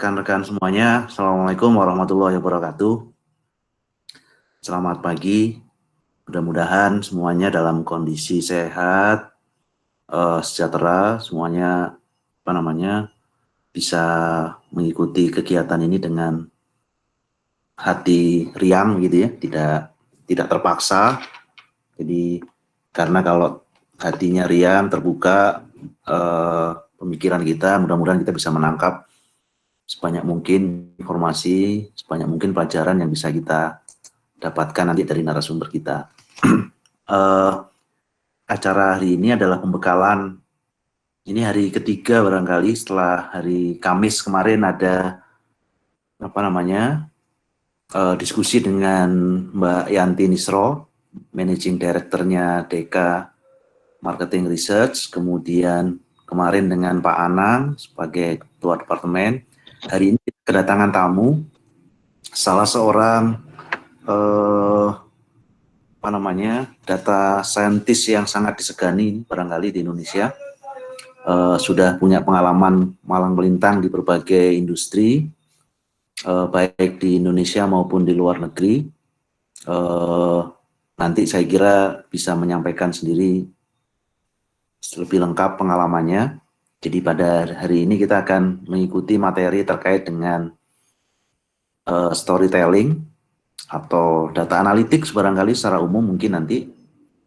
Rekan-rekan semuanya, Assalamualaikum warahmatullahi wabarakatuh. Selamat pagi, mudah-mudahan semuanya dalam kondisi sehat, sejahtera, semuanya bisa mengikuti kegiatan ini dengan hati riang gitu ya, tidak terpaksa. Jadi karena kalau hatinya riang, terbuka, pemikiran kita, mudah-mudahan kita bisa menangkap sebanyak mungkin informasi, sebanyak mungkin pelajaran yang bisa kita dapatkan nanti dari narasumber kita. Acara hari ini adalah pembekalan. Ini hari ketiga barangkali setelah hari Kamis kemarin ada diskusi dengan Mbak Yanti Nisro, Managing Director-nya DK Marketing Research, kemudian kemarin dengan Pak Anang sebagai Ketua Departemen. Hari ini kedatangan tamu, salah seorang data scientist yang sangat disegani barangkali di Indonesia. Sudah punya pengalaman malang melintang di berbagai industri, baik di Indonesia maupun di luar negeri. Nanti saya kira bisa menyampaikan sendiri lebih lengkap pengalamannya. Jadi pada hari ini kita akan mengikuti materi terkait dengan storytelling atau data analytics barangkali secara umum mungkin nanti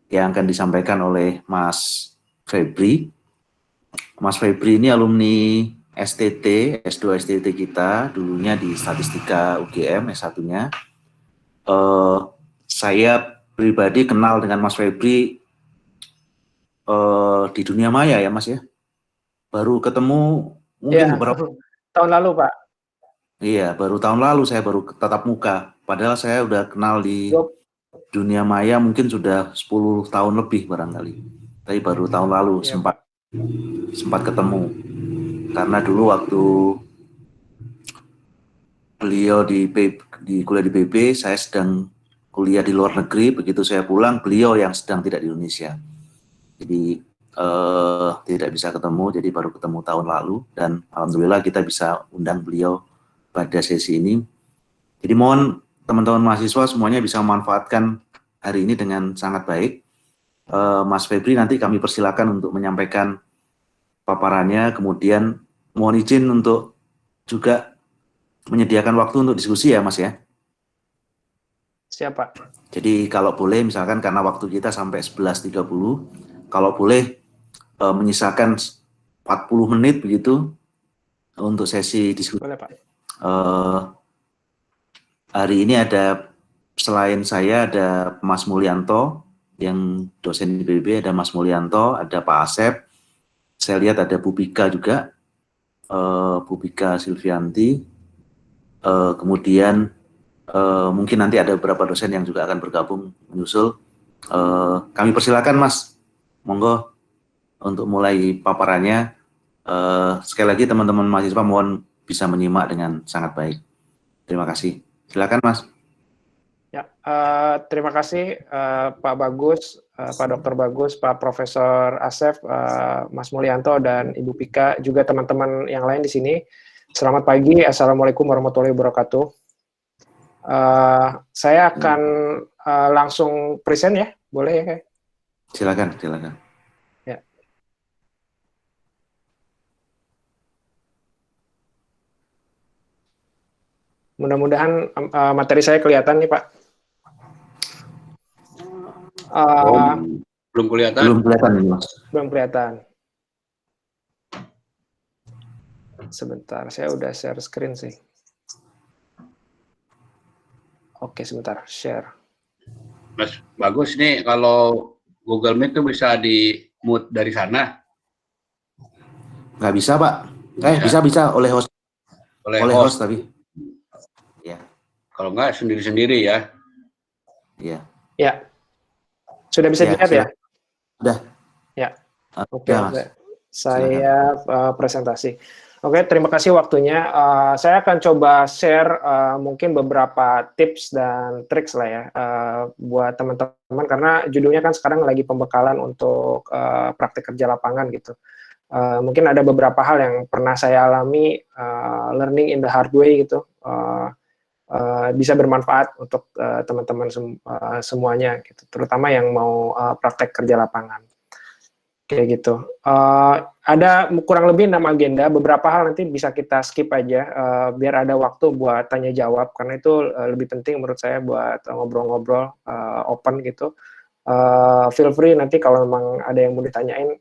yang akan disampaikan oleh Mas Febri. Mas Febri ini alumni STT, S2 STT kita, dulunya di Statistika UGM, S1-nya. Saya pribadi kenal dengan Mas Febri di dunia maya ya Mas ya. Baru ketemu mungkin ya, beberapa tahun lalu Pak. Iya, baru tahun lalu saya baru tatap muka. Padahal saya udah kenal di dunia maya mungkin sudah 10 tahun lebih barangkali. Tapi baru tahun lalu Ya, sempat ketemu. Karena dulu waktu beliau di kuliah di PB, saya sedang kuliah di luar negeri. Begitu saya pulang, beliau yang sedang tidak di Indonesia. Jadi tidak bisa ketemu, jadi baru ketemu tahun lalu. Dan alhamdulillah kita bisa undang beliau pada sesi ini. Jadi mohon teman-teman mahasiswa semuanya bisa memanfaatkan hari ini dengan sangat baik. Mas Febri nanti kami persilakan untuk menyampaikan paparannya, kemudian mohon izin untuk juga menyediakan waktu untuk diskusi ya Mas ya. siapa? Jadi kalau boleh misalkan karena waktu kita sampai 11.30, kalau boleh menyisakan 40 menit begitu untuk sesi diskusi. Boleh Pak. Hari ini ada selain saya ada Mas Mulyanto yang dosen di PBB, ada Mas Mulyanto, ada Pak Asep. Saya lihat ada Bu Bika juga, Bu Bika Silvianti. Kemudian mungkin nanti ada beberapa dosen yang juga akan bergabung menyusul. Kami persilakan Mas, monggo untuk mulai paparannya. Sekali lagi teman-teman mahasiswa mohon bisa menyimak dengan sangat baik. Terima kasih. Silakan Mas. Ya, terima kasih Pak Bagus, Pak Dr. Bagus, Pak Profesor Asef, Mas Mulyanto, dan Ibu Pika, juga teman-teman yang lain di sini. Selamat pagi, Assalamualaikum warahmatullahi wabarakatuh. Saya akan langsung present ya, boleh ya? Silakan. Ya. Mudah-mudahan materi saya kelihatan nih Pak. Belum kelihatan. Ini Mas. Belum kelihatan. Sebentar, saya udah share screen sih. Oke, sebentar, share. Mas Bagus nih, kalau Google Meet tuh bisa di mute dari sana? Nggak bisa Pak. Bisa oleh host. Oleh host tapi. Ya. Kalau nggak sendiri-sendiri ya. Iya. Ya. Sudah bisa dilihat ya? Udah. Ya. Oke, ya, saya presentasi. Oke, terima kasih waktunya. Saya akan coba share mungkin beberapa tips dan triks lah ya buat teman-teman, karena judulnya kan sekarang lagi pembekalan untuk praktik kerja lapangan gitu. Mungkin ada beberapa hal yang pernah saya alami, learning in the hard way gitu, bisa bermanfaat untuk teman-teman semuanya, gitu, terutama yang mau praktek kerja lapangan. Kayak gitu. Ada kurang lebih 6 agenda, beberapa hal nanti bisa kita skip aja, biar ada waktu buat tanya jawab, karena itu lebih penting menurut saya buat ngobrol-ngobrol, open gitu. Feel free nanti kalau memang ada yang mau ditanyain,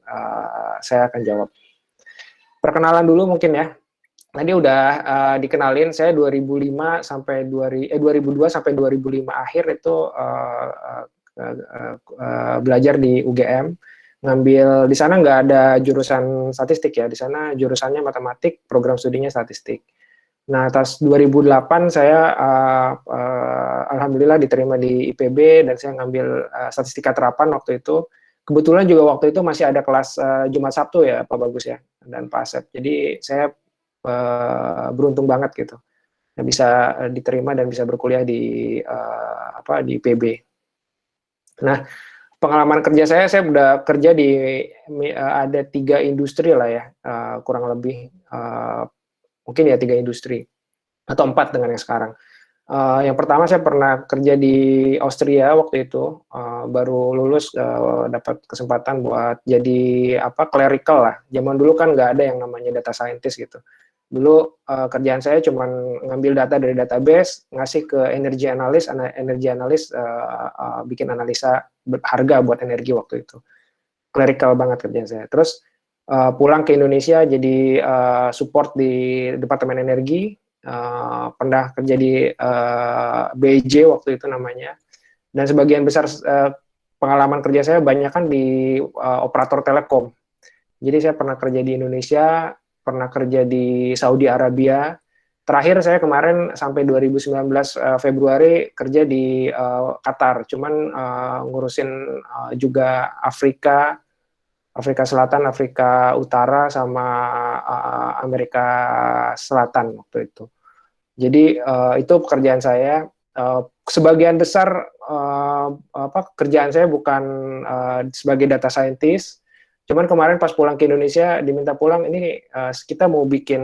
saya akan jawab. Perkenalan dulu mungkin ya. Tadi udah dikenalin, saya 2002 sampai 2005 akhir itu belajar di UGM. Ngambil di sana nggak ada jurusan statistik ya, di sana jurusannya matematik, program studinya statistik. Nah, atas 2008 saya alhamdulillah diterima di IPB dan saya ngambil statistika terapan waktu itu. Kebetulan juga waktu itu masih ada kelas Jumat Sabtu ya, Pak Bagus ya, dan Pak Asep. Jadi saya beruntung banget gitu, bisa diterima dan bisa berkuliah di di IPB. Nah, pengalaman kerja saya udah kerja di ada 3 industri lah ya, kurang lebih, mungkin ya 3 industri, atau 4 dengan yang sekarang. Yang pertama saya pernah kerja di Austria waktu itu, baru lulus, dapat kesempatan buat jadi clerical lah. Zaman dulu kan nggak ada yang namanya data scientist gitu. Dulu kerjaan saya cuma ngambil data dari database, ngasih ke energy analyst bikin analisa harga buat energi waktu itu. Clerical banget kerjaan saya. Terus pulang ke Indonesia jadi support di Departemen Energi, pernah kerja di BJ waktu itu namanya. Dan sebagian besar pengalaman kerja saya banyak kan di operator telekom. Jadi saya pernah kerja di Indonesia, pernah kerja di Saudi Arabia. Terakhir saya kemarin sampai 2019 Februari kerja di Qatar, cuman ngurusin juga Afrika Selatan, Afrika Utara, sama Amerika Selatan waktu itu. Jadi itu pekerjaan saya. Sebagian besar kerjaan saya bukan sebagai data scientist. Cuman kemarin pas pulang ke Indonesia, diminta pulang, ini kita mau bikin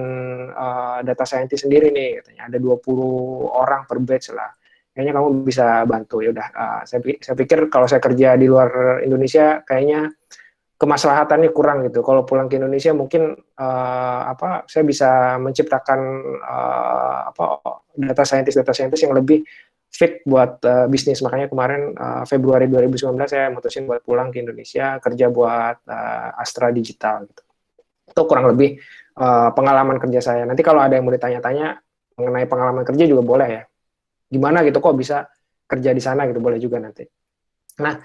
data scientist sendiri nih, katanya. Ada 20 orang per batch lah. Kayaknya kamu bisa bantu. Ya udah, saya pikir kalau saya kerja di luar Indonesia, kayaknya kemaslahatannya kurang gitu. Kalau pulang ke Indonesia mungkin saya bisa menciptakan data scientist yang lebih fit buat bisnis. Makanya kemarin Februari 2019 saya mutusin buat pulang ke Indonesia, kerja buat Astra Digital gitu. Itu kurang lebih pengalaman kerja saya. Nanti kalau ada yang mau ditanya-tanya mengenai pengalaman kerja juga boleh ya. Gimana gitu kok bisa kerja di sana gitu, boleh juga nanti. Nah,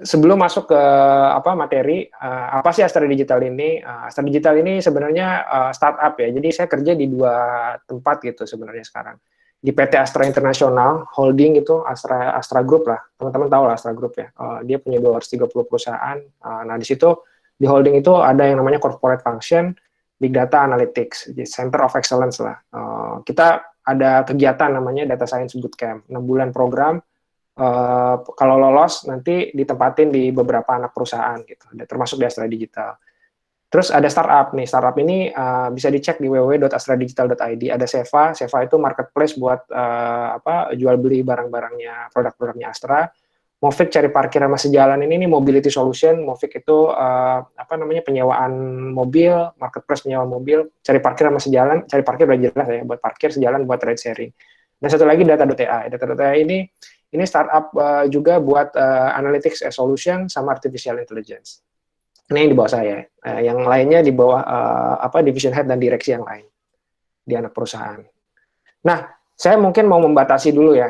sebelum masuk ke materi, apa sih Astra Digital ini? Astra Digital ini sebenarnya startup ya. Jadi saya kerja di 2 tempat gitu sebenarnya sekarang. Di PT Astra International Holding itu, Astra Group lah, teman-teman tahu lah Astra Group ya. Dia punya 230 perusahaan. Nah di situ di holding itu ada yang namanya corporate function, big data analytics, center of excellence lah. Kita ada kegiatan namanya data science bootcamp, 6 bulan program. Kalau lolos nanti ditempatin di beberapa anak perusahaan gitu, termasuk di Astra Digital. Terus ada startup nih, startup ini bisa dicek di www.astradigital.id. Ada Seva itu marketplace buat jual beli barang-barangnya, produk-produknya Astra. Movic cari parkir sama sejalan ini mobility solution. Movic itu penyewaan mobil, marketplace penyewa mobil, cari parkir sama sejalan, cari parkir udah jelas ya, buat parkir, sejalan buat ride sharing. Dan satu lagi data.ai. Data.ai ini startup juga buat analytics solution sama artificial intelligence. Ini yang di bawah saya, yang lainnya di bawah division head dan direksi yang lain di anak perusahaan. Nah, saya mungkin mau membatasi dulu ya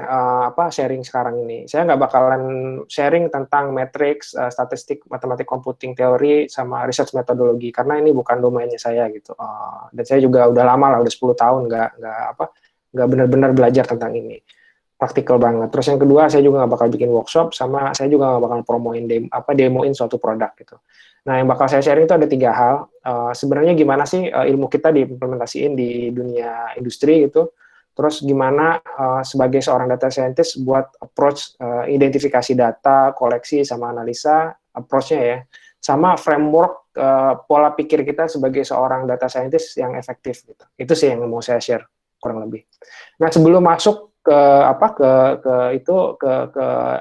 sharing sekarang ini. Saya nggak bakalan sharing tentang matrix, statistik, matematik, computing teori, sama research metodologi karena ini bukan domainnya saya gitu. Dan saya juga udah lama lah, udah 10 tahun nggak benar-benar belajar tentang ini. Praktikal banget. Terus yang kedua, saya juga nggak bakal bikin workshop, sama saya juga nggak bakal demoin suatu produk gitu. Nah, yang bakal saya sharing itu ada 3 hal. Sebenarnya gimana sih ilmu kita diimplementasiin di dunia industri gitu. Terus gimana sebagai seorang data scientist buat approach identifikasi data, koleksi, sama analisa, approach-nya ya. sama framework pola pikir kita sebagai seorang data scientist yang efektif gitu. Itu sih yang mau saya share kurang lebih. Nah, sebelum masuk ke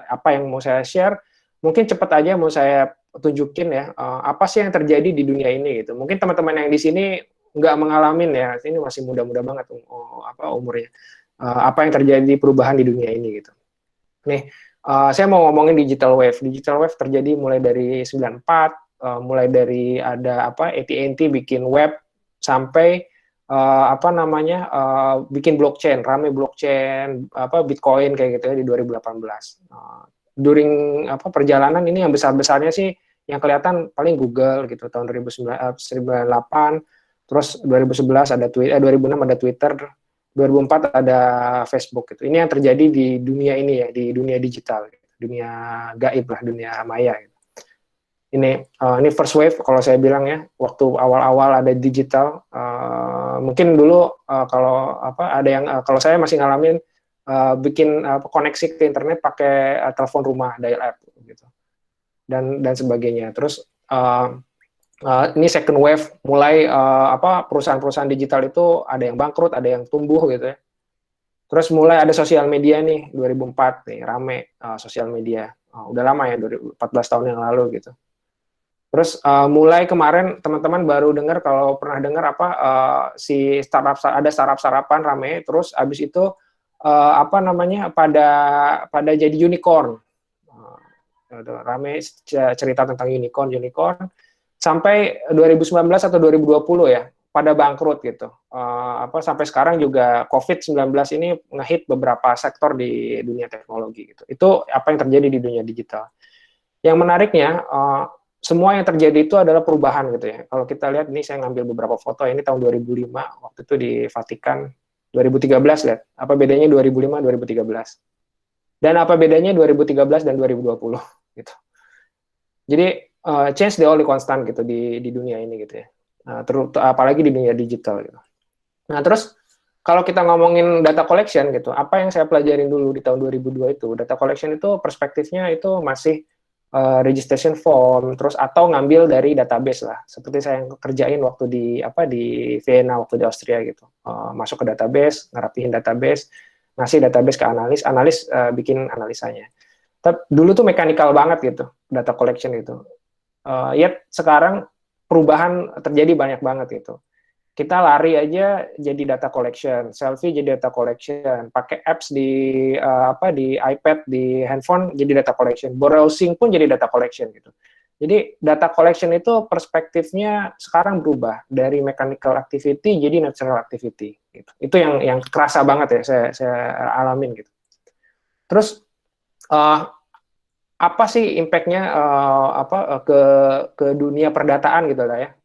apa yang mau saya share, mungkin cepat aja mau saya tunjukin ya apa sih yang terjadi di dunia ini gitu. Mungkin teman-teman yang di sini nggak mengalami ya, ini masih muda-muda banget umurnya. Apa yang terjadi perubahan di dunia ini gitu. Nih, saya mau ngomongin digital wave. Digital wave terjadi mulai dari 94, mulai dari ada AT&T bikin web sampai bikin blockchain, rame blockchain, Bitcoin kayak gitu ya di 2018. During perjalanan ini yang besar-besarnya sih yang kelihatan paling Google gitu tahun 2008, terus 2011 ada Twitter, 2006 ada Twitter, 2004 ada Facebook gitu. Ini yang terjadi di dunia ini ya, di dunia digital, dunia gaib lah, dunia maya. Gitu. Ini first wave kalau saya bilang ya, waktu awal-awal ada digital, mungkin dulu kalau saya masih ngalamin bikin koneksi ke internet pakai telepon rumah dial-up gitu, dan sebagainya. Terus ini second wave, mulai perusahaan-perusahaan digital itu ada yang bangkrut, ada yang tumbuh gitu ya. Terus mulai ada sosial media nih, 2004 nih, rame sosial media. Udah lama ya, 14 tahun yang lalu gitu. Terus mulai kemarin teman-teman baru dengar, kalau pernah dengar si ada startup-startupan rame, terus abis itu pada jadi unicorn. Rame cerita tentang unicorn sampai 2019 atau 2020 ya, pada bangkrut gitu. Sampai sekarang juga COVID-19 ini ngehit beberapa sektor di dunia teknologi gitu. Itu apa yang terjadi di dunia digital. Yang menariknya, semua yang terjadi itu adalah perubahan gitu ya. Kalau kita lihat, ini saya ngambil beberapa foto, ini tahun 2005, waktu itu di Vatikan, 2013 lihat, apa bedanya 2005 2013. Dan apa bedanya 2013 dan 2020 gitu. Jadi change the only constant gitu di dunia ini gitu ya. Apalagi di dunia digital gitu. Nah, terus kalau kita ngomongin data collection gitu, apa yang saya pelajarin dulu di tahun 2002 itu, data collection itu perspektifnya itu masih registration form, terus atau ngambil dari database lah, seperti saya yang kerjain waktu di Vienna waktu di Austria gitu, masuk ke database, ngerapihin database, ngasih database ke analis bikin analisanya. Tapi dulu tuh mekanikal banget gitu data collection itu. Yet sekarang perubahan terjadi banyak banget gitu. Kita lari aja jadi data collection, selfie jadi data collection, pakai apps di iPad, di handphone jadi data collection, browsing pun jadi data collection gitu. Jadi data collection itu perspektifnya sekarang berubah dari mechanical activity jadi natural activity gitu. Itu yang kerasa banget ya saya alamin gitu. Terus apa sih impact-nya ke dunia perdataan gitu lah ya.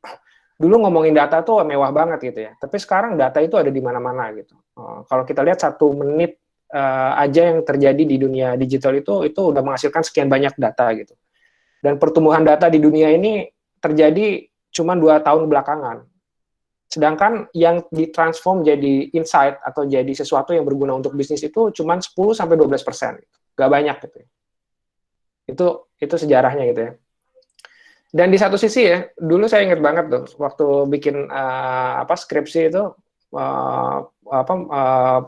Dulu ngomongin data tuh mewah banget gitu ya, tapi sekarang data itu ada di mana-mana gitu. Kalau kita lihat 1 menit aja yang terjadi di dunia digital itu udah menghasilkan sekian banyak data gitu. Dan pertumbuhan data di dunia ini terjadi cuma 2 tahun belakangan. Sedangkan yang ditransform jadi insight atau jadi sesuatu yang berguna untuk bisnis itu cuma 10-12%. Gak banyak gitu. Itu sejarahnya gitu ya. Dan di satu sisi ya, dulu saya ingat banget tuh waktu bikin skripsi itu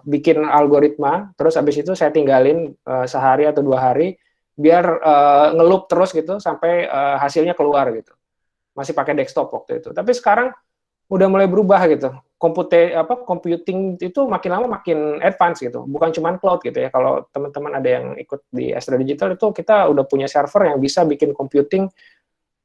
bikin algoritma, terus habis itu saya tinggalin sehari atau 2 hari biar ngeloop terus gitu sampai hasilnya keluar gitu. Masih pakai desktop waktu itu. Tapi sekarang udah mulai berubah gitu. Computing itu makin lama makin advance gitu. Bukan cuma cloud gitu ya. Kalau teman-teman ada yang ikut di Astra Digital itu kita udah punya server yang bisa bikin computing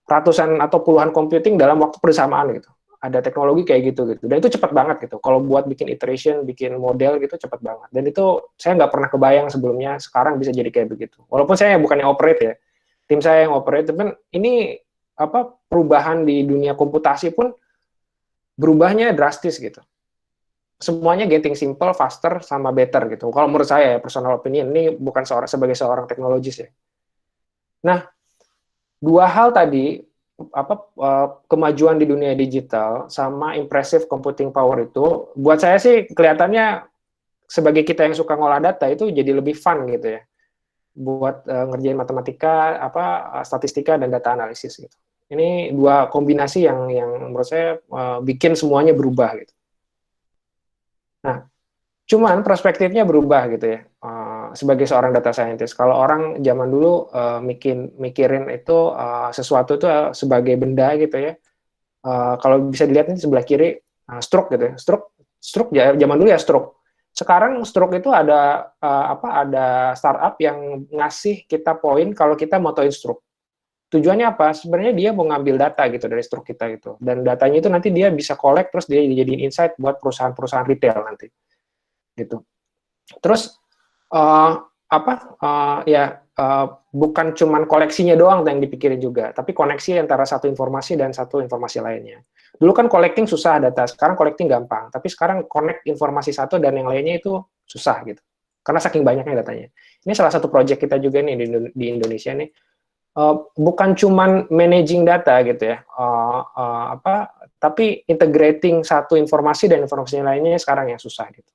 ratusan atau puluhan computing dalam waktu bersamaan gitu. Ada teknologi kayak gitu. Dan itu cepat banget gitu. Kalau buat bikin iteration, bikin model gitu cepat banget. Dan itu saya nggak pernah kebayang sebelumnya sekarang bisa jadi kayak begitu. Walaupun saya bukan yang operate ya. Tim saya yang operate, tapi ini perubahan di dunia komputasi pun berubahnya drastis gitu. Semuanya getting simple, faster, sama better gitu. Kalau menurut saya ya, personal opinion, ini bukan sebagai seorang teknologis ya. Nah, 2 hal tadi, kemajuan di dunia digital sama impressive computing power itu, buat saya sih kelihatannya sebagai kita yang suka ngolah data itu jadi lebih fun gitu ya, buat ngerjain matematika, statistika dan data analisis gitu. Ini dua kombinasi yang menurut saya bikin semuanya berubah gitu. Nah, cuman perspektifnya berubah gitu ya. Sebagai seorang data scientist, kalau orang zaman dulu mikirin itu sesuatu itu sebagai benda gitu ya. Kalau bisa dilihat ini sebelah kiri stroke gitu ya. Stroke zaman dulu ya stroke. Sekarang stroke itu ada ada startup yang ngasih kita poin kalau kita motoin stroke. Tujuannya apa? Sebenarnya dia mau ngambil data gitu dari stroke kita gitu. Dan datanya itu nanti dia bisa collect terus dia dijadiin insight buat perusahaan-perusahaan retail nanti. Gitu. Terus bukan cuman koleksinya doang yang dipikirin juga, tapi koneksi antara satu informasi dan satu informasi lainnya. Dulu kan collecting susah data, sekarang collecting gampang, tapi sekarang connect informasi satu dan yang lainnya itu susah gitu, karena saking banyaknya datanya. Ini salah satu project kita juga nih di Indonesia nih, bukan cuman managing data gitu ya, tapi integrating satu informasi dan informasi lainnya sekarang yang susah gitu.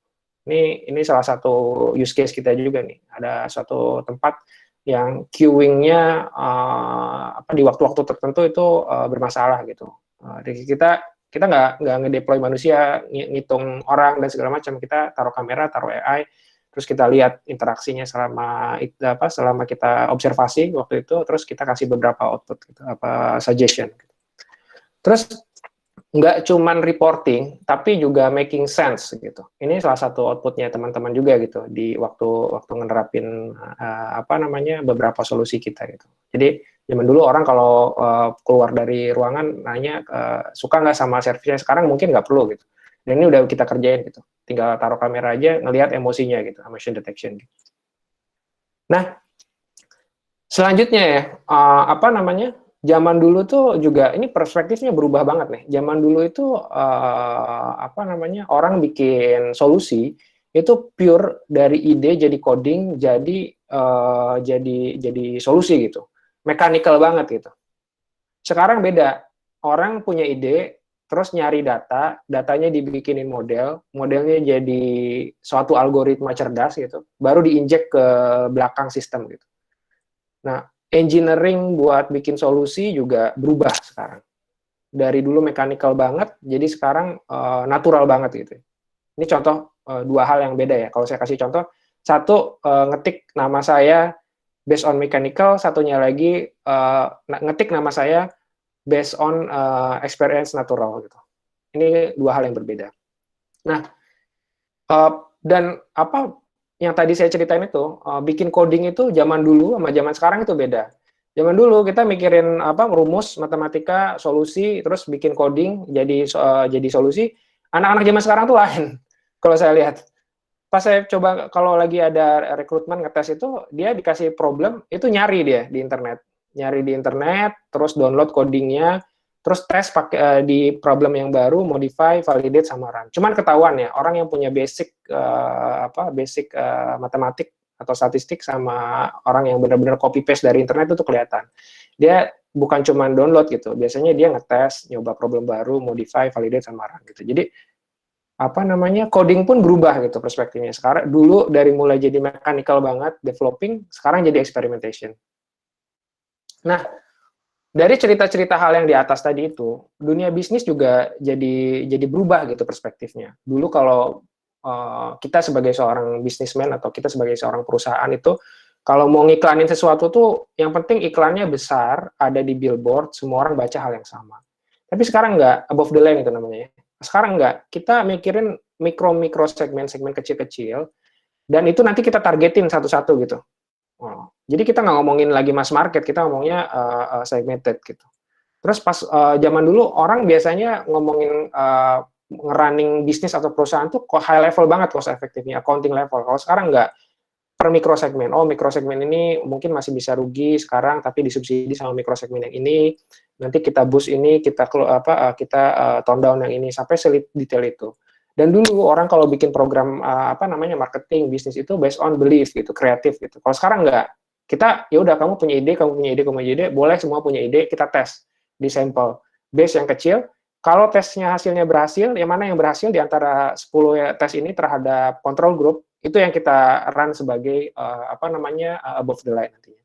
Ini salah satu use case kita juga nih. Ada suatu tempat yang queuing-nya di waktu-waktu tertentu itu bermasalah gitu. Jadi kita nggak ngedeploy manusia, ngitung orang dan segala macam. Kita taruh kamera, taruh AI, terus kita lihat interaksinya selama kita observasi waktu itu, terus kita kasih beberapa output gitu, suggestion. Terus nggak cuman reporting, tapi juga making sense gitu. Ini salah satu outputnya teman-teman juga gitu di waktu ngenerapin beberapa solusi kita gitu. Jadi zaman dulu orang kalau keluar dari ruangan nanya suka nggak sama servisnya, sekarang mungkin nggak perlu gitu. Dan ini udah kita kerjain gitu. Tinggal taruh kamera aja, ngelihat emosinya gitu, emotion detection. Gitu. Nah, selanjutnya ya zaman dulu tuh juga ini perspektifnya berubah banget nih. Zaman dulu itu orang bikin solusi itu pure dari ide jadi coding jadi solusi gitu. Mechanical banget gitu. Sekarang beda. Orang punya ide terus nyari datanya dibikinin modelnya jadi suatu algoritma cerdas gitu. Baru diinjek ke belakang sistem gitu. Nah, engineering buat bikin solusi juga berubah sekarang. Dari dulu mechanical banget, jadi sekarang natural banget gitu. Ini contoh dua hal yang beda ya. Kalau saya kasih contoh, satu ngetik nama saya based on mechanical, satunya lagi ngetik nama saya based on experience natural gitu. Ini dua hal yang berbeda. Nah, dan yang tadi saya ceritain itu, bikin coding itu zaman dulu sama zaman sekarang itu beda. Zaman dulu kita mikirin rumus matematika, solusi, terus bikin coding jadi solusi. Anak-anak zaman sekarang tuh lain. Kalau saya lihat, pas saya coba kalau lagi ada rekrutmen ngetes itu, dia dikasih problem itu nyari dia di internet, terus download codingnya, terus tes pakai di problem yang baru, modify, validate sama run. Cuman ketahuan ya, orang yang punya basic matematik atau statistik sama orang yang benar-benar copy paste dari internet itu kelihatan. Dia bukan cuma download gitu, biasanya dia ngetes, nyoba problem baru, modify, validate sama run gitu. Jadi coding pun berubah gitu perspektifnya. Sekarang dulu dari mulai jadi mechanical banget, developing, sekarang jadi experimentation. Nah, dari cerita-cerita hal yang di atas tadi itu, dunia bisnis juga jadi berubah gitu perspektifnya. Dulu kalau kita sebagai seorang bisnismen atau kita sebagai seorang perusahaan itu, kalau mau ngiklanin sesuatu tuh, yang penting iklannya besar, ada di billboard, semua orang baca hal yang sama. Tapi sekarang nggak, above the line itu namanya. Sekarang nggak, kita mikirin mikro segmen kecil-kecil, dan itu nanti kita targetin satu-satu gitu. Jadi kita nggak ngomongin lagi mass market, kita ngomongnya segmented gitu. Terus pas zaman dulu orang biasanya ngomongin ngerunning bisnis atau perusahaan tuh high level banget cost efektifnya, accounting level. Kalau sekarang nggak, per mikrosegmen. Oh, mikrosegmen ini mungkin masih bisa rugi sekarang, tapi disubsidi sama mikrosegmen yang ini. Nanti kita boost ini, kita tone down yang ini sampai sedetail itu. Dan dulu orang kalau bikin program marketing bisnis itu based on belief gitu, kreatif gitu. Kalau sekarang nggak, kita ya udah kamu punya ide, boleh semua punya ide, kita tes di sampel base yang kecil. Kalau tesnya hasilnya berhasil, yang mana yang berhasil di antara 10 tes ini terhadap control group, itu yang kita run sebagai above the line nantinya.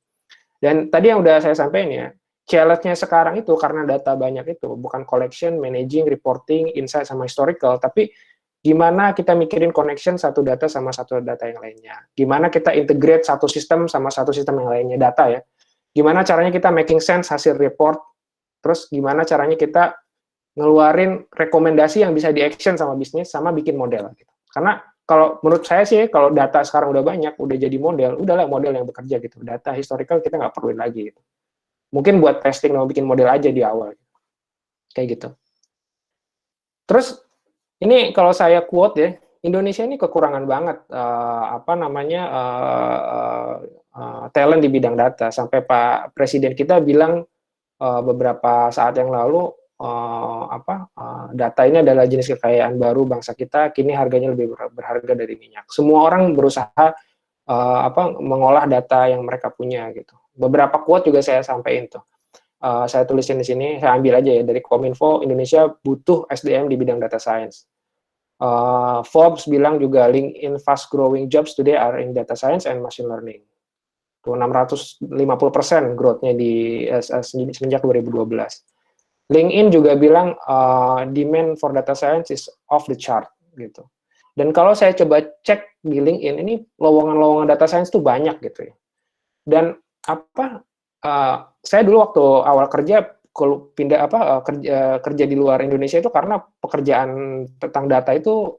Dan tadi yang udah saya sampaikan ya, challenge-nya sekarang itu karena data banyak itu, bukan collection, managing, reporting, insight, sama historical, tapi gimana kita mikirin connection satu data sama satu data yang lainnya. Gimana kita integrate satu sistem sama satu sistem yang lainnya, data ya. Gimana caranya kita making sense hasil report, terus gimana caranya kita ngeluarin rekomendasi yang bisa di-action sama bisnis, sama bikin model. Gitu. Karena kalau menurut saya sih, kalau data sekarang udah banyak, udah jadi model, udahlah model yang bekerja gitu. Data historical kita nggak perluin lagi gitu. Mungkin buat testing mau bikin model aja di awal. Kayak gitu. Terus, ini kalau saya quote ya, Indonesia ini kekurangan banget talent di bidang data. Sampai Pak Presiden kita bilang beberapa saat yang lalu, data ini adalah jenis kekayaan baru bangsa kita, kini harganya lebih berharga dari minyak. Semua orang berusaha mengolah data yang mereka punya gitu. Beberapa quote juga saya sampaikan tuh. Saya tulisin di sini, saya ambil aja ya dari Kominfo, Indonesia butuh SDM di bidang data science. Forbes bilang juga LinkedIn fast growing jobs today are in data science and machine learning. Tuh 650% growth-nya di semenjak 2012. LinkedIn juga bilang demand for data science is off the chart gitu. Dan kalau saya coba cek di LinkedIn, ini lowongan-lowongan data science tuh banyak gitu ya. Dan saya dulu waktu awal kerja kerja di luar Indonesia itu karena pekerjaan tentang data itu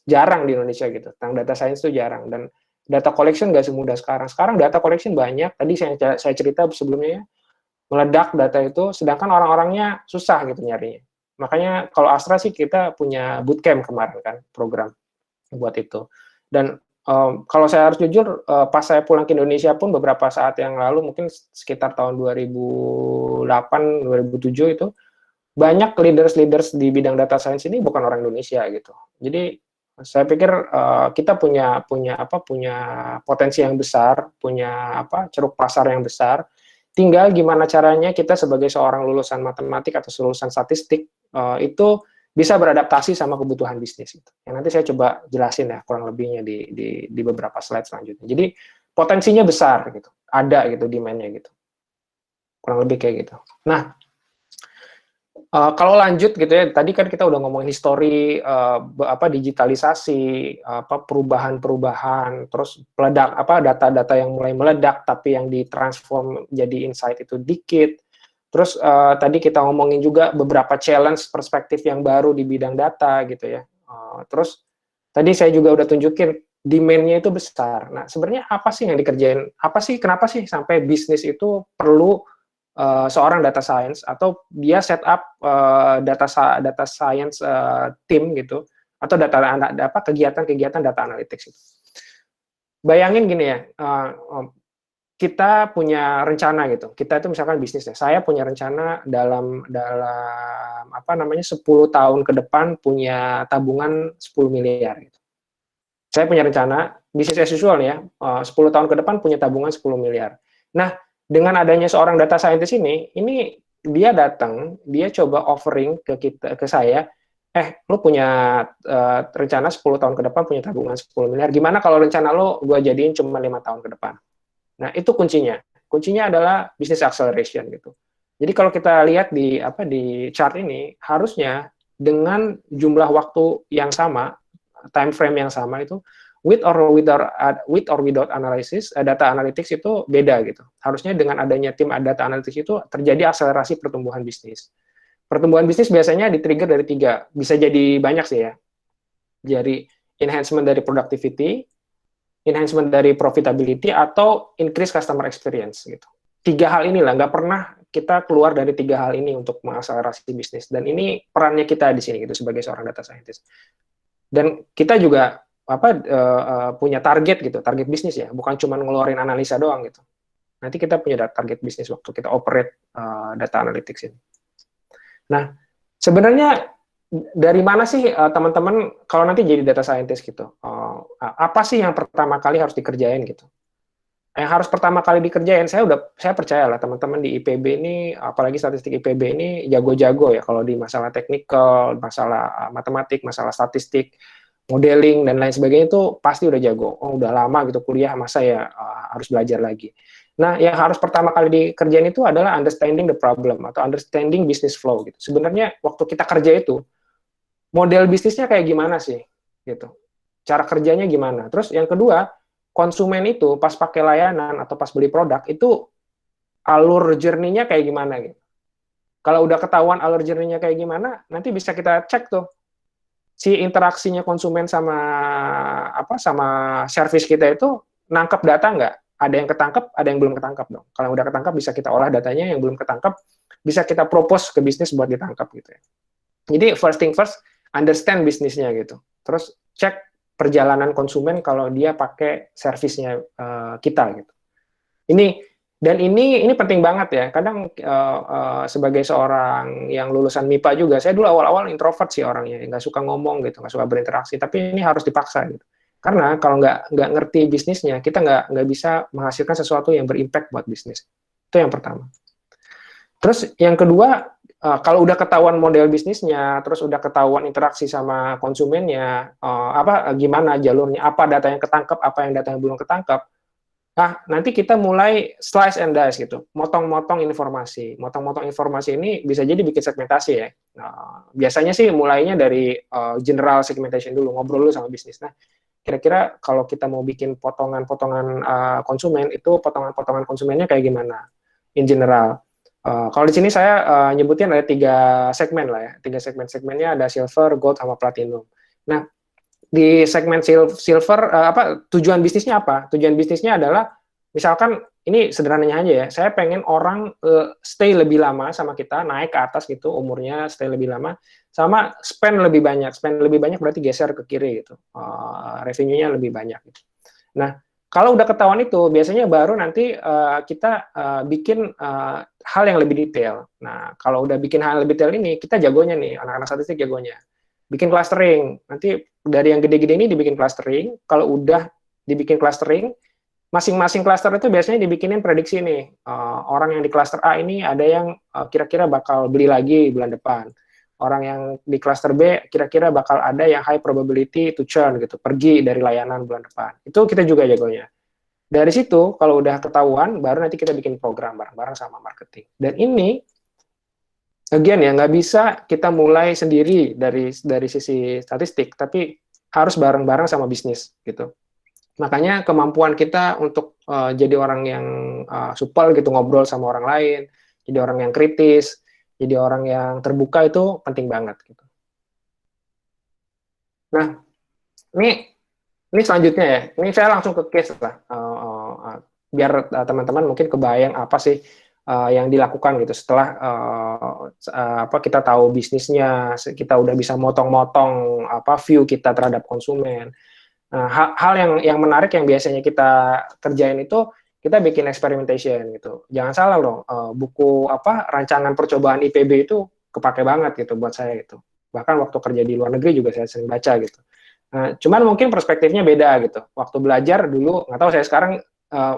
jarang di Indonesia gitu. Tentang data science itu jarang, dan data collection nggak semudah sekarang. Sekarang data collection banyak. Tadi saya cerita sebelumnya ya, meledak data itu, sedangkan orang-orangnya susah gitu nyarinya. Makanya kalau Astra sih kita punya bootcamp kemarin kan, program buat itu. Dan kalau saya harus jujur, pas saya pulang ke Indonesia pun beberapa saat yang lalu, mungkin sekitar tahun 2008-2007 itu, banyak leaders di bidang data science ini bukan orang Indonesia gitu. Jadi saya pikir kita punya potensi yang besar, punya ceruk pasar yang besar. Tinggal gimana caranya kita sebagai seorang lulusan matematik atau lulusan statistik itu bisa beradaptasi sama kebutuhan bisnis itu. Yang nanti saya coba jelasin ya kurang lebihnya di beberapa slide selanjutnya. Jadi potensinya besar gitu, ada gitu demand-nya gitu. Kurang lebih kayak gitu. Nah, kalau lanjut gitu ya, tadi kan kita udah ngomongin histori digitalisasi, perubahan-perubahan, terus meledak data-data yang mulai meledak tapi yang ditransform jadi insight itu dikit. Terus tadi kita ngomongin juga beberapa challenge perspektif yang baru di bidang data gitu ya. Terus tadi saya juga udah tunjukin demand-nya itu besar. Nah, sebenarnya apa sih yang dikerjain? Kenapa sih sampai bisnis itu perlu seorang data science, atau dia set up data science team gitu, atau kegiatan-kegiatan data analytics itu. Bayangin gini ya, kita punya rencana gitu. Kita itu misalkan bisnis ya. Saya punya rencana dalam 10 tahun ke depan punya tabungan 10 miliar gitu. Saya punya rencana bisnis as usual ya, 10 tahun ke depan punya tabungan 10 miliar. Nah, dengan adanya seorang data scientist ini dia datang, dia coba offering ke saya, lu punya rencana 10 tahun ke depan punya tabungan 10 miliar. Gimana kalau rencana lo gue jadiin cuma 5 tahun ke depan? Nah, itu kuncinya. Kuncinya adalah business acceleration gitu. Jadi kalau kita lihat di chart ini, harusnya dengan jumlah waktu yang sama, time frame yang sama itu, with or without analysis, data analytics itu beda gitu. Harusnya dengan adanya tim data analytics itu terjadi akselerasi pertumbuhan bisnis. Pertumbuhan bisnis biasanya di-trigger dari 3, bisa jadi banyak sih ya. Jadi enhancement dari productivity, enhancement dari profitability, atau increase customer experience gitu. 3 hal inilah, nggak pernah kita keluar dari 3 hal ini untuk mengakselerasi bisnis. Dan ini perannya kita di sini gitu sebagai seorang data scientist. Dan kita juga punya target gitu, target bisnis ya, bukan cuma ngeluarin analisa doang gitu. Nanti kita punya target bisnis waktu kita operate data analytics ini. Nah, sebenarnya dari mana sih teman-teman kalau nanti jadi data scientist gitu, apa sih yang pertama kali harus dikerjain gitu? Yang harus pertama kali dikerjain, saya percaya lah teman-teman di IPB ini, apalagi statistik IPB ini jago-jago ya kalau di masalah teknikal, masalah matematik, masalah statistik, modeling dan lain sebagainya itu pasti udah jago. Udah lama gitu kuliah, masa ya harus belajar lagi. Nah, yang harus pertama kali dikerjain itu adalah understanding the problem atau understanding business flow gitu. Sebenarnya waktu kita kerja itu model bisnisnya kayak gimana sih gitu. Cara kerjanya gimana. Terus yang kedua, konsumen itu pas pakai layanan atau pas beli produk itu alur journey-nya kayak gimana gitu. Kalau udah ketahuan alur journey-nya kayak gimana, nanti bisa kita cek tuh si interaksinya konsumen sama sama service kita itu nangkep data nggak? Ada yang ketangkep, ada yang belum ketangkep dong. Kalau udah ketangkep bisa kita olah datanya, yang belum ketangkep bisa kita propose ke bisnis buat ditangkap gitu ya. Jadi first thing first, understand bisnisnya gitu. Terus cek perjalanan konsumen kalau dia pakai servisnya kita gitu. Ini penting banget ya. Kadang sebagai seorang yang lulusan MIPA juga, saya dulu awal-awal introvert sih orangnya, nggak suka ngomong gitu, nggak suka berinteraksi. Tapi ini harus dipaksa gitu. Karena kalau nggak ngerti bisnisnya, kita nggak bisa menghasilkan sesuatu yang berimpact buat bisnis. Itu yang pertama. Terus yang kedua, kalau udah ketahuan model bisnisnya, terus udah ketahuan interaksi sama konsumennya, gimana jalurnya, apa data yang ketangkep, apa yang data yang belum ketangkep. Nah, nanti kita mulai slice and dice gitu, motong-motong informasi. Motong-motong informasi ini bisa jadi bikin segmentasi ya. Nah, biasanya sih mulainya dari general segmentation dulu, ngobrol dulu sama bisnis. Nah, kira-kira kalau kita mau bikin potongan-potongan konsumen, itu potongan-potongan konsumennya kayak gimana? In general. Kalau di sini saya nyebutin ada 3 segmen lah ya. 3 segmennya ada silver, gold, sama platinum. Nah, di segmen silver, tujuan bisnisnya apa? Tujuan bisnisnya adalah, misalkan ini sederhananya aja ya, saya pengen orang stay lebih lama sama kita, naik ke atas gitu, umurnya stay lebih lama, sama spend lebih banyak. Spend lebih banyak berarti geser ke kiri gitu, revenue-nya lebih banyak gitu. Nah, kalau udah ketahuan itu, biasanya baru nanti kita bikin hal yang lebih detail. Nah, kalau udah bikin hal yang lebih detail ini, kita jagonya nih, anak-anak statistik jagonya. Bikin clustering, nanti dari yang gede-gede ini dibikin clustering, kalau udah dibikin clustering, masing-masing cluster itu biasanya dibikinin prediksi nih, orang yang di cluster A ini ada yang kira-kira bakal beli lagi bulan depan, orang yang di cluster B kira-kira bakal ada yang high probability to churn gitu, pergi dari layanan bulan depan. Itu kita juga jagonya. Dari situ kalau udah ketahuan, baru nanti kita bikin program bareng-bareng sama marketing. Dan ini again ya, nggak bisa kita mulai sendiri dari sisi statistik, tapi harus bareng-bareng sama bisnis gitu. Makanya kemampuan kita untuk jadi orang yang supel gitu, ngobrol sama orang lain, jadi orang yang kritis, jadi orang yang terbuka itu penting banget gitu. Nah, ini selanjutnya ya. Ini saya langsung ke case lah, biar teman-teman mungkin kebayang apa sih yang dilakukan gitu setelah kita tahu bisnisnya, kita udah bisa motong-motong view kita terhadap konsumen. Nah, hal yang menarik yang biasanya kita kerjain itu kita bikin experimentation gitu. Jangan salah loh, buku rancangan percobaan IPB itu kepake banget gitu buat saya gitu. Bahkan waktu kerja di luar negeri juga saya sering baca gitu. Nah, cuman mungkin perspektifnya beda gitu. Waktu belajar dulu, nggak tahu saya sekarang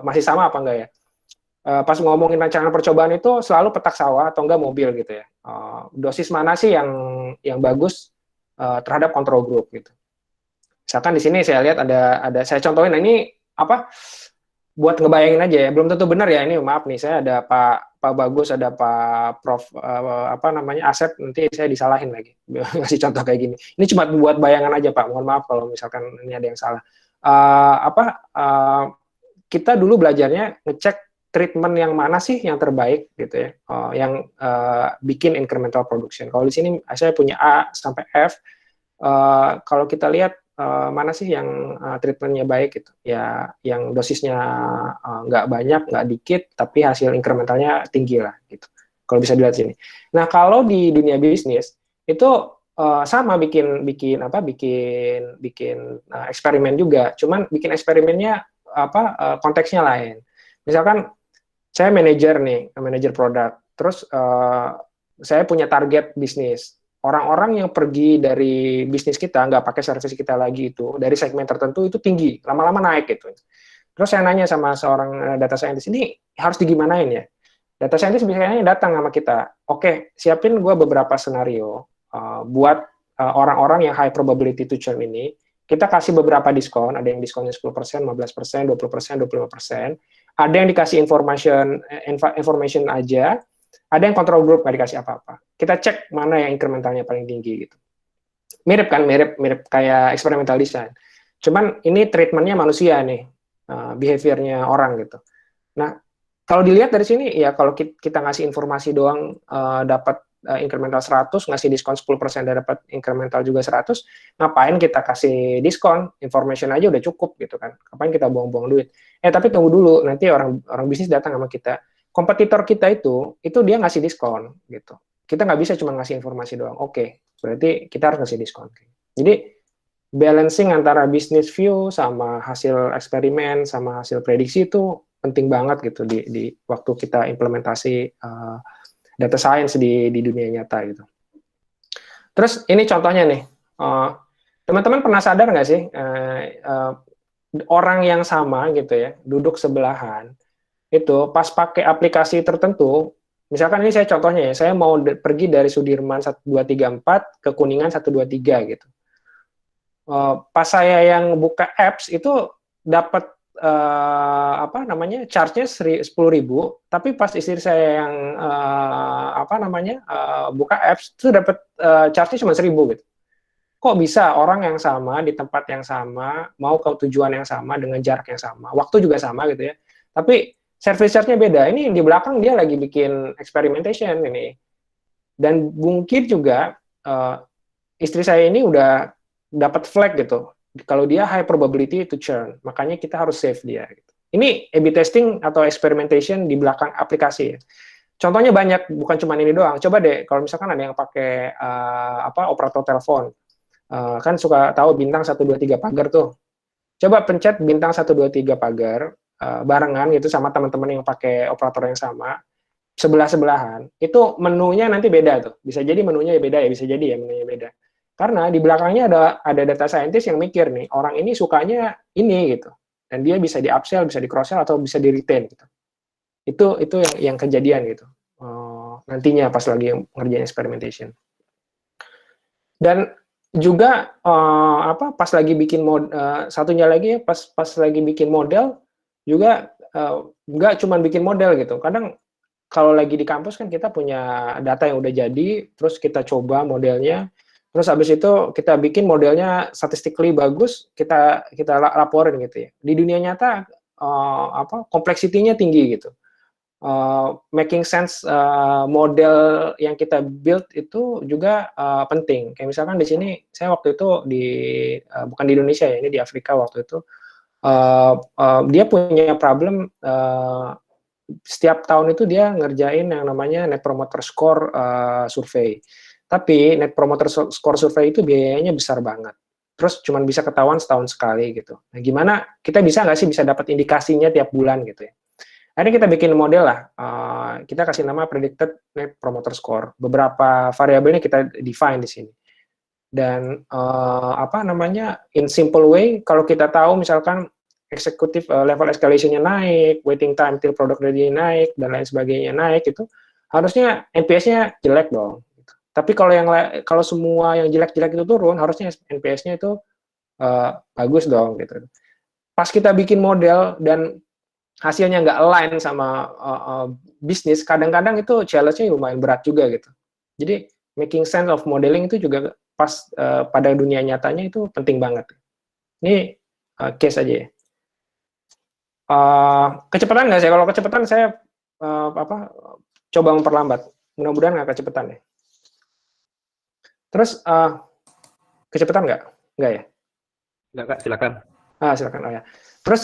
masih sama apa enggak ya. Pas ngomongin rancangan percobaan itu selalu petak sawah atau enggak mobil gitu ya. Dosis mana sih yang bagus terhadap control group gitu. Misalkan di sini saya lihat ada saya contohin, nah ini buat ngebayangin aja ya, belum tentu benar ya, ini maaf nih, saya ada Pak Bagus, ada Pak Prof Asep, nanti saya disalahin lagi ngasih contoh kayak gini. Ini cuma buat bayangan aja Pak, mohon maaf kalau misalkan ini ada yang salah. Kita dulu belajarnya ngecek treatment yang mana sih yang terbaik gitu ya, yang bikin incremental production. Kalau di sini saya punya A sampai F. Kalau kita lihat mana sih yang treatmentnya baik gitu ya, yang dosisnya nggak banyak, nggak dikit, tapi hasil incrementalnya tinggi lah gitu, kalau bisa dilihat sini. Nah, kalau di dunia bisnis itu sama bikin eksperimen juga, cuman bikin eksperimennya konteksnya lain. Misalkan saya manajer produk, terus saya punya target bisnis. Orang-orang yang pergi dari bisnis kita, nggak pakai service kita lagi itu, dari segmen tertentu itu tinggi, lama-lama naik gitu. Terus saya nanya sama seorang data scientist, ini harus digimanain ya? Data scientist biasanya datang sama kita, oke, siapin gue beberapa skenario buat orang-orang yang high probability to churn ini, kita kasih beberapa diskon, ada yang diskonnya 10%, 15%, 20%, 25%, ada yang dikasih information aja, ada yang control group nggak dikasih apa-apa. Kita cek mana yang incrementalnya paling tinggi gitu. Mirip kan, mirip kayak experimental design. Cuman ini treatmentnya manusia nih, behaviornya orang gitu. Nah, kalau dilihat dari sini, ya kalau kita ngasih informasi doang dapat incremental 100, ngasih diskon 10% dan dapat incremental juga 100, ngapain kita kasih diskon? Information aja udah cukup gitu kan. Ngapain kita buang-buang duit? Tapi tunggu dulu, nanti orang bisnis datang sama kita. Kompetitor kita itu dia ngasih diskon gitu. Kita nggak bisa cuma ngasih informasi doang. Oke, berarti kita harus ngasih diskon. Jadi balancing antara business view sama hasil eksperimen sama hasil prediksi itu penting banget gitu di waktu kita implementasi data science di dunia nyata gitu. Terus ini contohnya nih, teman-teman pernah sadar nggak sih orang yang sama gitu ya, duduk sebelahan, itu pas pakai aplikasi tertentu, misalkan ini saya contohnya ya, saya mau pergi dari Sudirman 1234 ke Kuningan 123 gitu. Pas saya yang buka apps itu dapat charge-nya 10.000, tapi pas istri saya yang buka apps itu dapat charge-nya cuma 1.000 gitu. Kok bisa orang yang sama di tempat yang sama mau ke tujuan yang sama dengan jarak yang sama, waktu juga sama gitu ya, tapi service charge-nya beda. Ini di belakang dia lagi bikin experimentation ini, dan mungkin juga istri saya ini udah dapat flag gitu. Kalau dia high probability to churn, makanya kita harus save dia. Gitu. Ini A/B testing atau experimentation di belakang aplikasi. Contohnya banyak, bukan cuma ini doang. Coba deh, kalau misalkan ada yang pakai operator telepon, kan suka tahu bintang 123 pagar tuh. Coba pencet bintang 123 pagar barengan gitu sama teman-teman yang pakai operator yang sama, sebelah-sebelahan. Itu menunya nanti beda tuh. Bisa jadi menunya beda ya, bisa jadi ya menunya beda. Karena di belakangnya ada data scientist yang mikir nih, orang ini sukanya ini gitu. Dan dia bisa di-upsell, bisa di-cross-sell, atau bisa di-retain gitu. Itu yang kejadian gitu. Nantinya pas lagi ngerjain experimentation. Dan juga pas lagi bikin satunya lagi pas lagi bikin model juga nggak cuma bikin model gitu. Kadang kalau lagi di kampus kan kita punya data yang udah jadi, terus kita coba modelnya. Terus habis itu kita bikin modelnya statistically bagus, kita laporin gitu ya. Di dunia nyata kompleksitinya tinggi gitu. Making sense model yang kita build itu juga penting. Kayak misalkan di sini saya waktu itu bukan di Indonesia ya, ini di Afrika waktu itu dia punya problem setiap tahun itu dia ngerjain yang namanya Net Promoter Score survei. Tapi Net Promoter Score survei itu biayanya besar banget. Terus cuma bisa ketahuan setahun sekali gitu. Nah, gimana kita bisa nggak sih bisa dapat indikasinya tiap bulan gitu ya. Akhirnya kita bikin model lah. Kita kasih nama Predicted Net Promoter Score. Beberapa variabelnya kita define di sini. Dan in simple way, kalau kita tahu misalkan executive level escalation-nya naik, waiting time till product ready naik, dan lain sebagainya naik, itu harusnya NPS-nya jelek dong. Tapi kalau semua yang jelek-jelek itu turun, harusnya NPS-nya itu bagus dong gitu. Pas kita bikin model dan hasilnya nggak align sama bisnis, kadang-kadang itu challenge-nya lumayan berat juga gitu. Jadi making sense of modeling itu juga pas pada dunia nyatanya itu penting banget. Ini case aja ya. Kecepatan nggak sih? Kalau kecepatan saya coba memperlambat. Mudah-mudahan nggak kecepatan ya. Terus kecepatan nggak? Nggak ya? Nggak, Kak, silakan. Silakan. Oh ya. Terus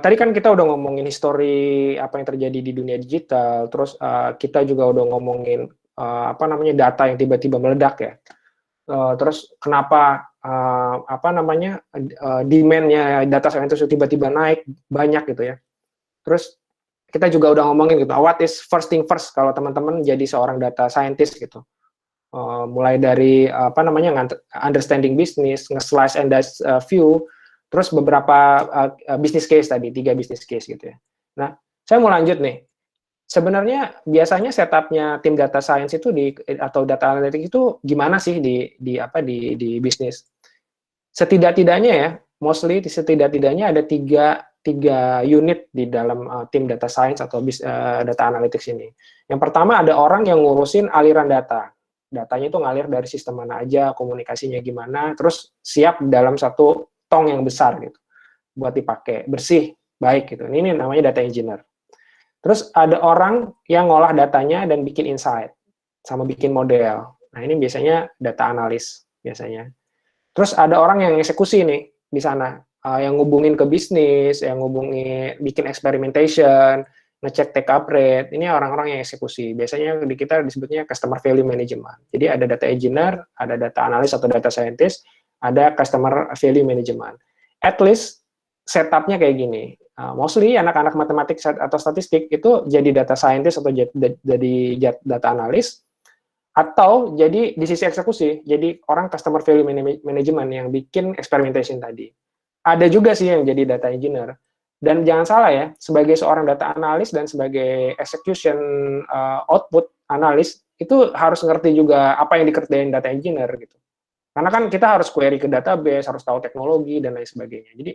tadi kan kita udah ngomongin histori apa yang terjadi di dunia digital. Terus kita juga udah ngomongin data yang tiba-tiba meledak ya. Terus kenapa demand-nya data scientist tiba-tiba naik banyak gitu ya. Terus kita juga udah ngomongin gitu, what is first thing first kalau teman-teman jadi seorang data scientist gitu. Mulai dari understanding business, nge-slice and dice view, terus beberapa business case tadi, 3 business case gitu ya. Nah, saya mau lanjut nih. Sebenarnya biasanya setupnya tim data science itu atau data analytics itu gimana sih di bisnis? Setidak-tidaknya ya, mostly setidak-tidaknya ada tiga unit di dalam tim data science atau data analytics ini. Yang pertama ada orang yang ngurusin aliran data. Datanya itu ngalir dari sistem mana aja, komunikasinya gimana, terus siap dalam satu tong yang besar gitu buat dipakai, bersih, baik gitu. Ini namanya data engineer. Terus ada orang yang ngolah datanya dan bikin insight sama bikin model. Nah, ini biasanya data analis biasanya. Terus ada orang yang eksekusi nih di sana, yang ngubungin ke bisnis, yang ngubungin bikin experimentation, ngecek take up rate. Ini orang-orang yang eksekusi. Biasanya di kita disebutnya customer value management. Jadi ada data engineer, ada data analis atau data scientist, ada customer value management. At least setupnya kayak gini. Mostly anak-anak matematik atau statistik itu jadi data scientist atau jadi data analis, atau jadi di sisi eksekusi, jadi orang customer value management yang bikin experimentation tadi. Ada juga sih yang jadi data engineer. Dan jangan salah ya, sebagai seorang data analis dan sebagai execution output analis, itu harus ngerti juga apa yang dikerjain data engineer gitu. Karena kan kita harus query ke database, harus tahu teknologi dan lain sebagainya. Jadi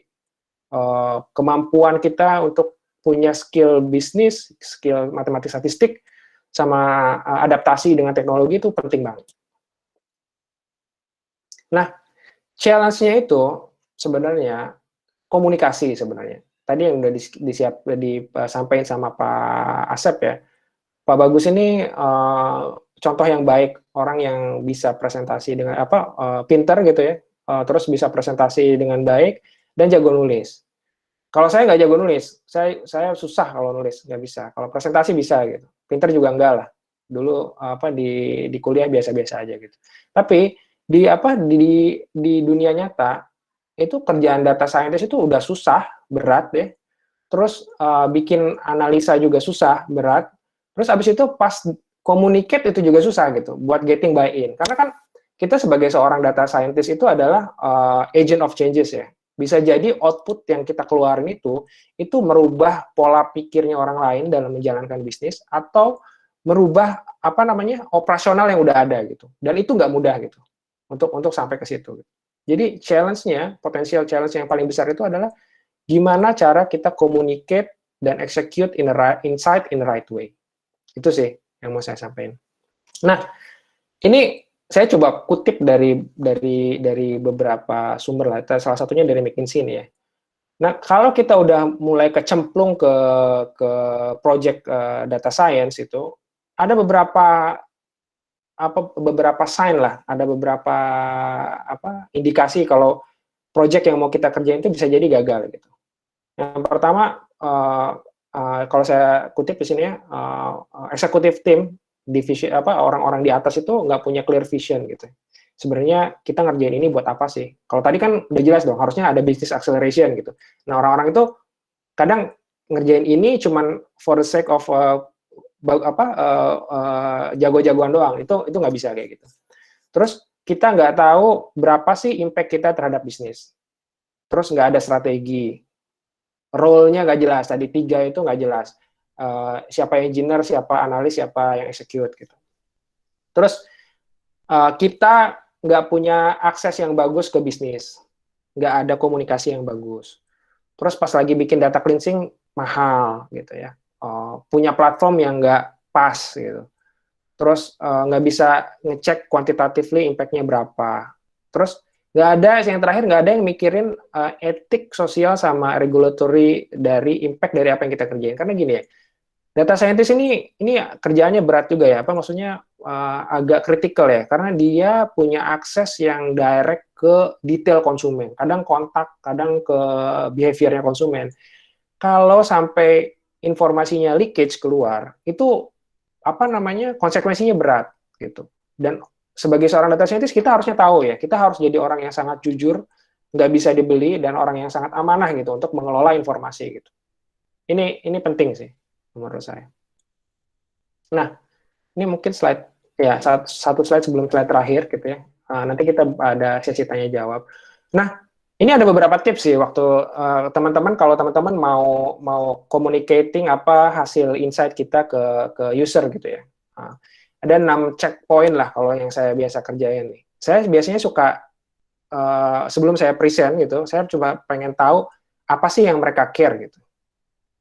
kemampuan kita untuk punya skill bisnis, skill matematik statistik, sama adaptasi dengan teknologi itu penting banget. Nah, challenge-nya itu sebenarnya komunikasi sebenarnya. Tadi yang udah disampaikan sama Pak Asep ya, Pak Bagus ini contoh yang baik, orang yang bisa presentasi dengan pinter gitu ya, terus bisa presentasi dengan baik dan jago nulis. Kalau saya nggak jago nulis, saya susah kalau nulis, nggak bisa. Kalau presentasi bisa gitu. Pinter juga enggak lah. Dulu di kuliah biasa-biasa aja gitu. Tapi di dunia nyata itu kerjaan data scientist itu udah susah, berat deh. Terus bikin analisa juga susah, berat. Terus abis itu pas communicate itu juga susah gitu, buat getting buy-in. Karena kan kita sebagai seorang data scientist itu adalah agent of changes ya. Bisa jadi output yang kita keluarin itu merubah pola pikirnya orang lain dalam menjalankan bisnis, atau merubah operasional yang udah ada gitu. Dan itu nggak mudah gitu untuk sampai ke situ. Jadi challenge-nya, potensial challenge yang paling besar itu adalah gimana cara kita communicate dan execute insight in the right way. Itu sih yang mau saya sampaikan. Nah, ini saya coba kutip dari beberapa sumber lah. Salah satunya dari McKinsey nih ya. Nah, kalau kita udah mulai kecemplung ke project data science itu, ada beberapa sign lah, ada beberapa indikasi kalau project yang mau kita kerjain itu bisa jadi gagal gitu. Yang pertama, kalau saya kutip di sini ya, executive team, orang-orang di atas itu nggak punya clear vision gitu. Sebenarnya kita ngerjain ini buat apa sih? Kalau tadi kan udah jelas dong, harusnya ada business acceleration gitu. Nah, orang-orang itu kadang ngerjain ini cuman for the sake of jago-jagoan doang. Itu nggak bisa kayak gitu. Terus kita nggak tahu berapa sih impact kita terhadap bisnis. Terus nggak ada strategi. Role-nya nggak jelas. Tadi 3 itu nggak jelas. Siapa engineer, siapa analis, siapa yang execute gitu. Terus kita nggak punya akses yang bagus ke bisnis, nggak ada komunikasi yang bagus. Terus pas lagi bikin data cleansing mahal gitu ya, punya platform yang nggak pas gitu. Terus nggak bisa ngecek quantitatively impact-nya berapa. Terus nggak ada, yang terakhir nggak ada yang mikirin etik, sosial, sama regulatory dari impact dari apa yang kita kerjain. Karena gini ya, data scientist ini kerjaannya berat juga ya, maksudnya agak kritikal ya, karena dia punya akses yang direct ke detail konsumen, kadang kontak, kadang ke behaviornya konsumen. Kalau sampai informasinya leakage keluar, itu konsekuensinya berat gitu. Dan sebagai seorang data scientist kita harusnya tahu ya, kita harus jadi orang yang sangat jujur, nggak bisa dibeli, dan orang yang sangat amanah gitu untuk mengelola informasi gitu. Ini penting sih menurut saya. Nah, ini mungkin slide ya, satu slide sebelum slide terakhir gitu ya. Nanti kita ada sesi tanya jawab. Nah, ini ada beberapa tips sih waktu teman-teman, kalau teman-teman mau communicating hasil insight kita ke user gitu ya. Ada 6 checkpoint lah kalau yang saya biasa kerjain nih. Saya biasanya suka sebelum saya present gitu, saya cuma pengen tahu apa sih yang mereka care gitu.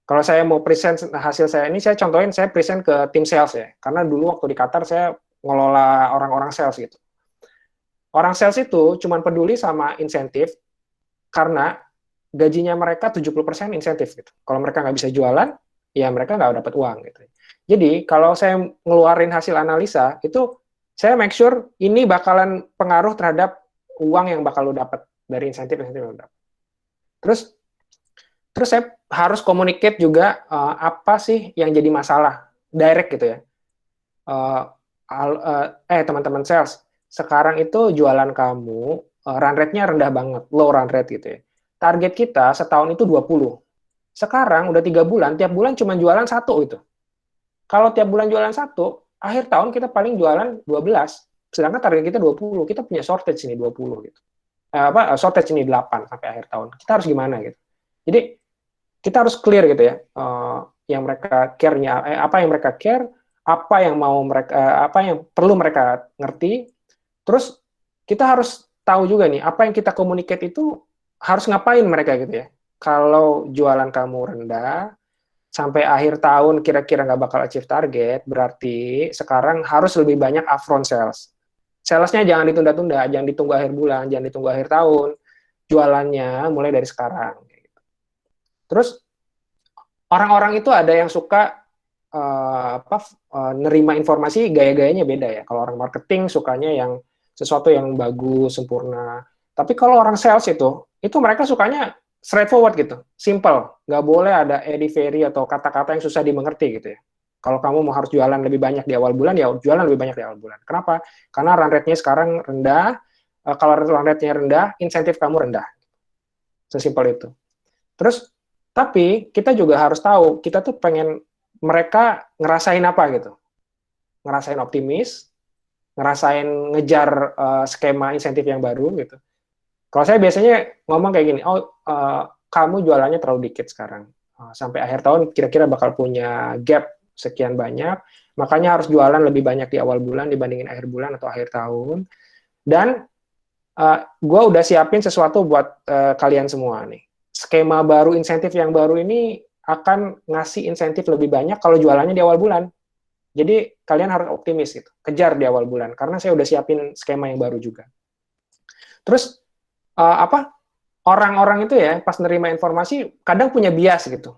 Kalau saya mau present hasil saya ini, saya contohin saya present ke tim sales ya, karena dulu waktu di Qatar saya ngelola orang-orang sales gitu. Orang sales itu cuma peduli sama insentif karena gajinya mereka 70% insentif gitu. Kalau mereka nggak bisa jualan, ya mereka nggak dapat uang gitu. Jadi kalau saya ngeluarin hasil analisa, itu saya make sure ini bakalan pengaruh terhadap uang yang bakal lo dapat dari insentif-insentif yang lo dapat. Terus saya harus communicate juga apa sih yang jadi masalah direct gitu ya. Teman-teman sales, sekarang itu jualan kamu run rate-nya rendah banget, low run rate gitu ya. Target kita setahun itu 20. Sekarang udah 3 bulan, tiap bulan cuma jualan 1 itu. Kalau tiap bulan jualan 1, akhir tahun kita paling jualan 12. Sedangkan target kita 20. Kita punya shortage ini 20 gitu. Shortage ini 8 sampai akhir tahun. Kita harus gimana gitu. Jadi kita harus clear gitu ya. Yang mereka care-nya, apa yang mereka care, apa yang mau mereka, apa yang perlu mereka ngerti. Terus kita harus tahu juga nih, apa yang kita communicate itu harus ngapain mereka gitu ya. Kalau jualan kamu rendah, sampai akhir tahun kira-kira nggak bakal achieve target, berarti sekarang harus lebih banyak upfront sales. Salesnya jangan ditunda-tunda, jangan ditunggu akhir bulan, jangan ditunggu akhir tahun. Jualannya mulai dari sekarang. Terus orang-orang itu ada yang suka nerima informasi gaya-gayanya beda ya. Kalau orang marketing sukanya yang sesuatu yang bagus, sempurna. Tapi kalau orang sales itu mereka sukanya straightforward gitu, simple, nggak boleh ada airy-fairy atau kata-kata yang susah dimengerti gitu ya. Kalau kamu mau harus jualan lebih banyak di awal bulan, ya jualan lebih banyak di awal bulan. Kenapa? Karena run rate-nya sekarang rendah, kalau run rate-nya rendah, insentif kamu rendah. Sesimpel itu. Terus, tapi kita juga harus tahu, kita tuh pengen mereka ngerasain apa gitu. Ngerasain optimis, ngerasain ngejar skema insentif yang baru gitu. Kalau saya biasanya ngomong kayak gini, kamu jualannya terlalu dikit sekarang. Sampai akhir tahun kira-kira bakal punya gap sekian banyak, makanya harus jualan lebih banyak di awal bulan dibandingin akhir bulan atau akhir tahun. Dan gue udah siapin sesuatu buat kalian semua nih. Skema baru, insentif yang baru ini akan ngasih insentif lebih banyak kalau jualannya di awal bulan. Jadi kalian harus optimis gitu, kejar di awal bulan, karena saya udah siapin skema yang baru juga. Terus, orang-orang itu ya pas nerima informasi kadang punya bias gitu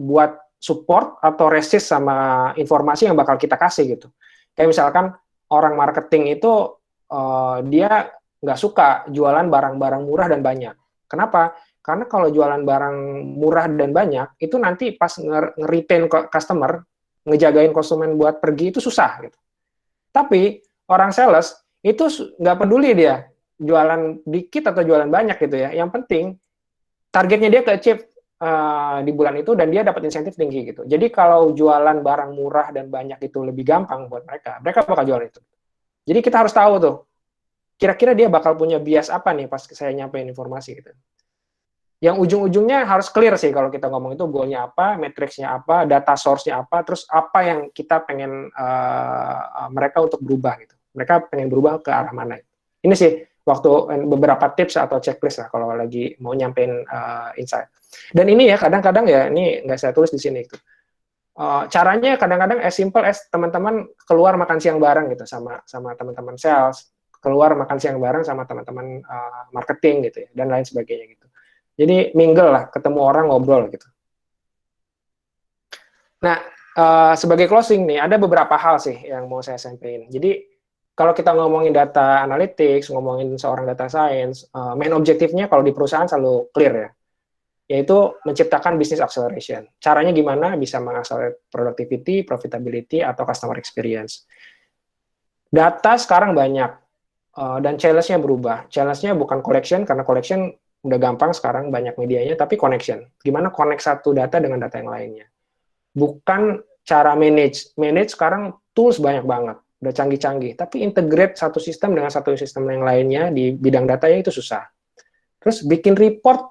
buat support atau resist sama informasi yang bakal kita kasih gitu. Kayak misalkan orang marketing itu dia nggak suka jualan barang-barang murah dan banyak. Kenapa? Karena kalau jualan barang murah dan banyak itu nanti pas nge-retain customer, ngejagain konsumen buat pergi itu susah gitu. Tapi orang sales itu nggak peduli dia jualan dikit atau jualan banyak gitu ya. Yang penting targetnya dia ke-achieve di bulan itu dan dia dapat insentif tinggi gitu. Jadi kalau jualan barang murah dan banyak itu lebih gampang buat mereka bakal jual itu. Jadi kita harus tahu tuh, kira-kira dia bakal punya bias apa nih pas saya nyampein informasi gitu. Yang ujung-ujungnya harus clear sih kalau kita ngomong itu goalnya apa, matriksnya apa, data source-nya apa, terus apa yang kita pengen mereka untuk berubah gitu. Mereka pengen berubah ke arah mana. Ini sih waktu beberapa tips atau checklist lah kalau lagi mau nyampein insight. Dan ini ya kadang-kadang ya ini nggak saya tulis di sini gitu. Caranya kadang-kadang as simple as teman-teman keluar makan siang bareng gitu sama teman-teman sales, keluar makan siang bareng sama teman-teman marketing gitu ya dan lain sebagainya gitu. Jadi mingle lah, ketemu orang ngobrol gitu. Nah sebagai closing nih ada beberapa hal sih yang mau saya sampaikan. Jadi kalau kita ngomongin data analytics, ngomongin seorang data science, main objektifnya kalau di perusahaan selalu clear ya, yaitu menciptakan business acceleration. Caranya gimana bisa mengakselerate productivity, profitability, atau customer experience. Data sekarang banyak, dan challenge-nya berubah. Challenge-nya bukan collection, karena collection udah gampang sekarang, banyak medianya, tapi connection. Gimana connect satu data dengan data yang lainnya. Bukan cara manage. Manage sekarang tools banyak banget. Udah canggih-canggih, tapi integrate satu sistem dengan satu sistem yang lainnya di bidang data ya itu susah. Terus bikin report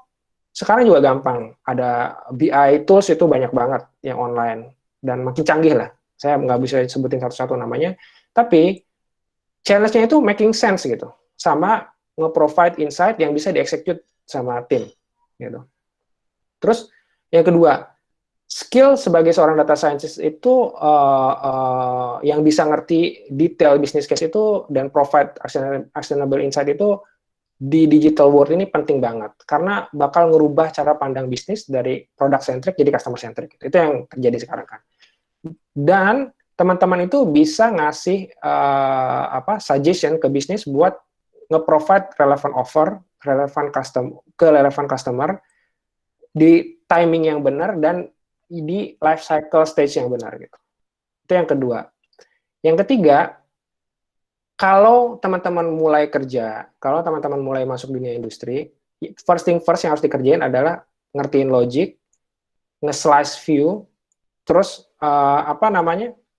sekarang juga gampang, ada BI tools itu banyak banget yang online dan makin canggih lah. Saya nggak bisa sebutin satu-satu namanya, tapi challenge-nya itu making sense gitu, sama nge-provide insight yang bisa di-execute sama tim gitu. Terus yang kedua, skill sebagai seorang data scientist itu yang bisa ngerti detail business case itu dan provide actionable insight itu di digital world ini penting banget karena bakal ngerubah cara pandang bisnis dari product centric jadi customer centric. Itu yang terjadi sekarang kan. Dan teman-teman itu bisa ngasih suggestion ke bisnis buat nge-provide relevant offer, relevant customer di timing yang benar dan di life cycle stage yang benar gitu. Itu yang kedua. Yang ketiga, kalau teman-teman mulai kerja, kalau teman-teman mulai masuk dunia industri, first thing first yang harus dikerjain adalah ngertiin logic, nge-slice view, terus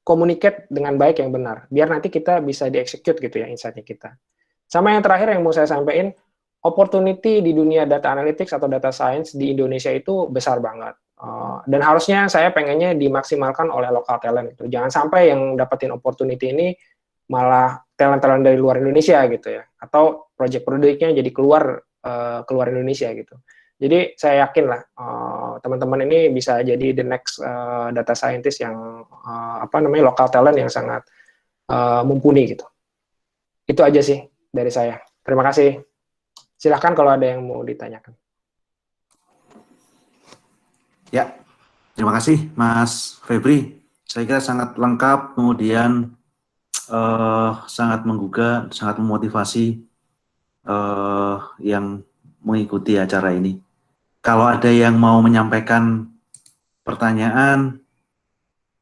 communicate dengan baik yang benar, biar nanti kita bisa di-execute gitu ya insight-nya kita. Sama yang terakhir yang mau saya sampaikan, opportunity di dunia data analytics atau data science di Indonesia itu besar banget. Dan harusnya saya pengennya dimaksimalkan oleh lokal talent. Gitu. Jangan sampai yang dapetin opportunity ini malah talent-talent dari luar Indonesia gitu ya, atau project-projectnya jadi keluar Indonesia gitu. Jadi saya yakin lah teman-teman ini bisa jadi the next data scientist yang lokal talent yang sangat mumpuni gitu. Itu aja sih dari saya. Terima kasih. Silahkan kalau ada yang mau ditanyakan. Ya, terima kasih Mas Febri. Saya kira sangat lengkap, kemudian sangat menggugah, sangat memotivasi yang mengikuti acara ini. Kalau ada yang mau menyampaikan pertanyaan,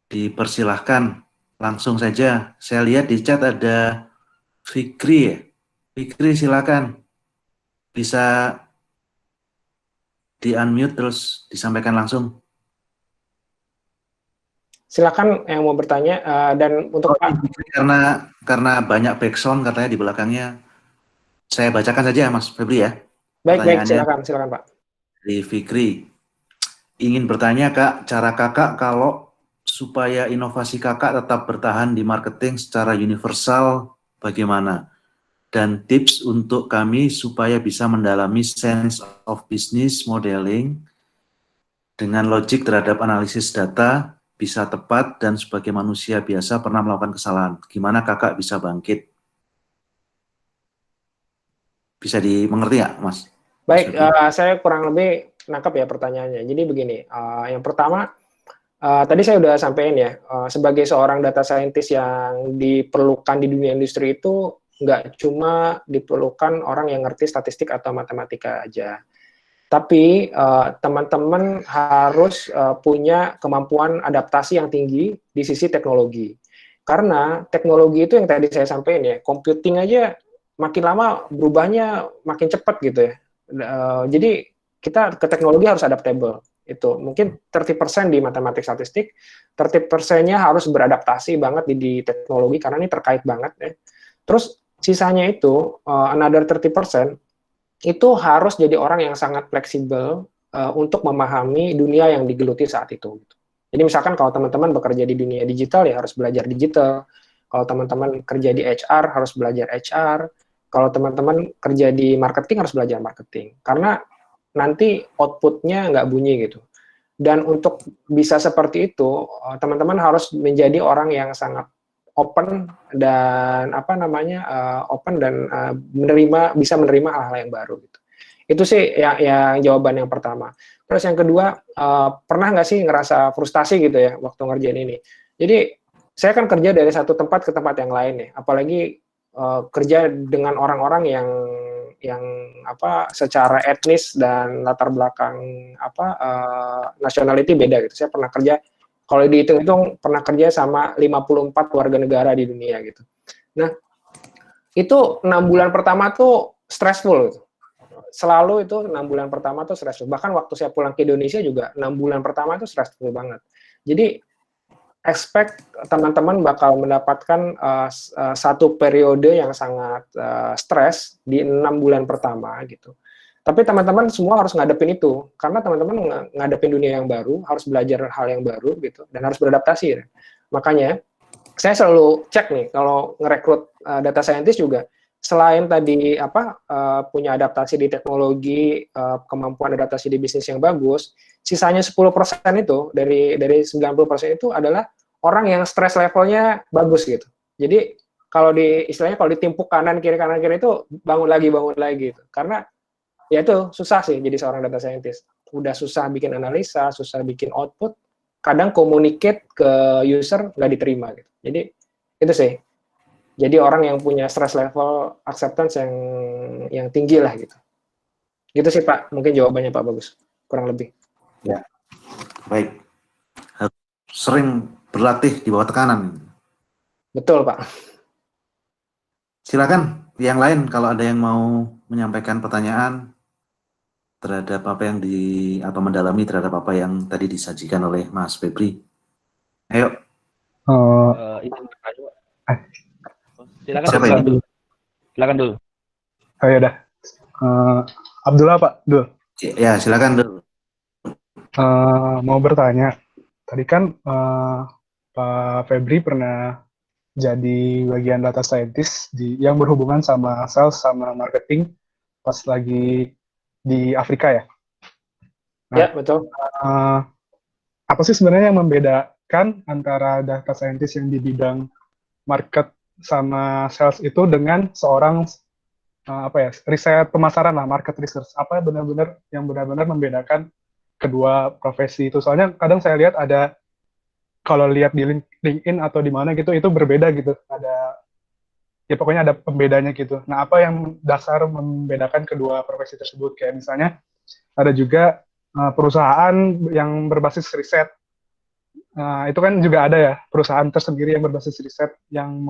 dipersilahkan langsung saja. Saya lihat di chat ada Fikri ya. Fikri silakan. Bisa di-unmute terus disampaikan langsung. Silakan yang mau bertanya dan untuk Pak. Karena banyak background katanya di belakangnya. Saya bacakan saja Mas Febri ya. Baik, silakan Pak. Dari Fikri. Ingin bertanya Kak, cara Kakak kalau supaya inovasi Kakak tetap bertahan di marketing secara universal bagaimana? Dan tips untuk kami supaya bisa mendalami sense of business modeling dengan logik terhadap analisis data, bisa tepat dan sebagai manusia biasa pernah melakukan kesalahan. Gimana Kakak bisa bangkit? Bisa dimengerti nggak, Mas? Baik, saya kurang lebih nangkap ya pertanyaannya. Jadi begini, yang pertama, tadi saya udah sampaikan ya, sebagai seorang data scientist yang diperlukan di dunia industri itu nggak cuma diperlukan orang yang ngerti statistik atau matematika aja. Tapi teman-teman harus punya kemampuan adaptasi yang tinggi di sisi teknologi. Karena teknologi itu yang tadi saya sampaikan ya, computing aja makin lama berubahnya makin cepat gitu ya. Jadi kita ke teknologi harus adaptable. Itu mungkin 30% di matematik statistik, 30%-nya harus beradaptasi banget di teknologi karena ini terkait banget ya. Terus sisanya itu another 30% itu harus jadi orang yang sangat fleksibel untuk memahami dunia yang digeluti saat itu. Jadi misalkan kalau teman-teman bekerja di dunia digital ya harus belajar digital. Kalau teman-teman kerja di HR harus belajar HR. Kalau teman-teman kerja di marketing harus belajar marketing. Karena nanti output-nya nggak bunyi gitu. Dan untuk bisa seperti itu, teman-teman harus menjadi orang yang sangat open dan bisa menerima hal-hal yang baru gitu. Itu sih yang jawaban yang pertama. Terus yang kedua, pernah nggak sih ngerasa frustasi gitu ya waktu ngerjain ini? Jadi saya kan kerja dari satu tempat ke tempat yang lain ya, apalagi kerja dengan orang-orang yang secara etnis dan latar belakang nationality beda gitu. Saya pernah kerja, kalau dihitung-hitung pernah kerja sama 54 warga negara di dunia gitu. Nah, itu 6 bulan pertama tuh stressful gitu. Selalu itu 6 bulan pertama tuh stressful. Bahkan waktu saya pulang ke Indonesia juga 6 bulan pertama tuh stressful banget. Jadi expect teman-teman bakal mendapatkan satu periode yang sangat stres di 6 bulan pertama gitu. Tapi teman-teman semua harus ngadepin itu, karena teman-teman ngadepin dunia yang baru, harus belajar hal yang baru gitu, dan harus beradaptasi. Makanya saya selalu cek nih, kalau ngerekrut data scientist juga, selain tadi punya adaptasi di teknologi, kemampuan adaptasi di bisnis yang bagus, sisanya 10% itu dari 90% itu adalah orang yang stres levelnya bagus gitu. Jadi kalau istilahnya kalau ditimpuk kanan kiri itu bangun lagi gitu. Karena ya itu susah sih jadi seorang data scientist. Udah susah bikin analisa, susah bikin output, kadang communicate ke user nggak diterima gitu. Jadi itu sih. Jadi orang yang punya stress level acceptance yang tinggi lah gitu. Gitu sih Pak, mungkin jawabannya Pak Bagus, kurang lebih. Ya, baik. Sering berlatih di bawah tekanan. Betul Pak. Silakan yang lain kalau ada yang mau menyampaikan pertanyaan terhadap apa yang atau mendalami terhadap apa yang tadi disajikan oleh Mas Febri. Ayo. Silakan dulu. Silakan dulu. Oh ya udah. Abdullah Pak, Dul. Ya, silakan Dul. Mau bertanya. Tadi kan Pak Febri pernah jadi bagian data scientist yang berhubungan sama sales sama marketing pas lagi di Afrika ya. Nah, Ya, betul. Apa sih sebenarnya yang membedakan antara data scientist yang di bidang market sama sales itu dengan seorang riset pemasaran lah, market research? Apa benar-benar yang benar-benar membedakan kedua profesi itu? Soalnya kadang saya lihat ada, kalau lihat di LinkedIn atau di mana gitu, itu berbeda gitu. Ya pokoknya ada pembedanya gitu. Nah, apa yang dasar membedakan kedua profesi tersebut? Kayak misalnya ada juga perusahaan yang berbasis riset. Itu kan juga ada ya, perusahaan tersendiri yang berbasis riset yang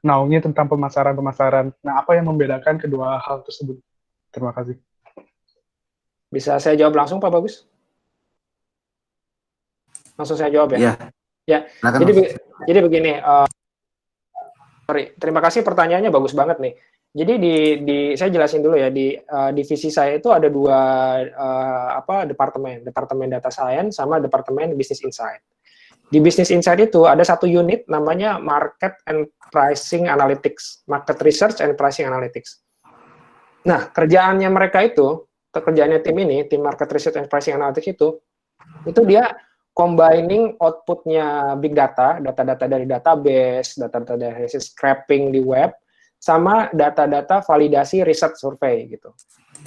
menaungi tentang pemasaran-pemasaran. Nah, apa yang membedakan kedua hal tersebut? Terima kasih. Bisa saya jawab langsung Pak Bagus? Langsung saya jawab ya? Iya. Ya, jadi begini, terima kasih pertanyaannya bagus banget nih. Jadi saya jelasin dulu ya, di divisi saya itu ada dua departemen data science sama departemen business insight. Di business insight itu ada satu unit namanya market and pricing analytics, market research and pricing analytics. Nah, kerjaannya mereka itu, kerjaannya tim market research and pricing analytics itu dia combining outputnya big data dari database, data-data dari scraping di web, sama data-data validasi riset survei gitu.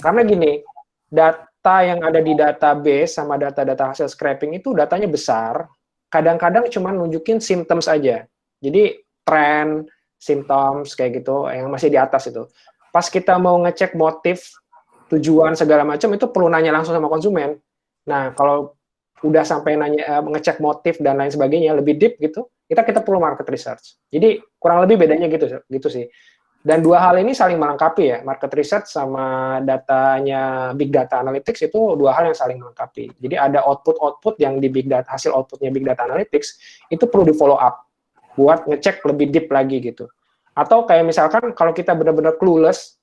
Karena gini, data yang ada di database sama data-data hasil scraping itu datanya besar, kadang-kadang cuma nunjukin symptoms aja. Jadi tren, symptoms kayak gitu yang masih di atas itu. Pas kita mau ngecek motif, tujuan segala macam itu perlu nanya langsung sama konsumen. Nah, kalau udah sampai nanya ngecek motif dan lain sebagainya lebih deep gitu, kita perlu market research. Jadi kurang lebih bedanya gitu sih. Dan dua hal ini saling melengkapi ya, market research sama datanya big data analytics itu dua hal yang saling melengkapi. Jadi ada output yang di big data, hasil outputnya big data analytics itu perlu di follow up buat ngecek lebih deep lagi gitu. Atau kayak misalkan kalau kita benar-benar clueless,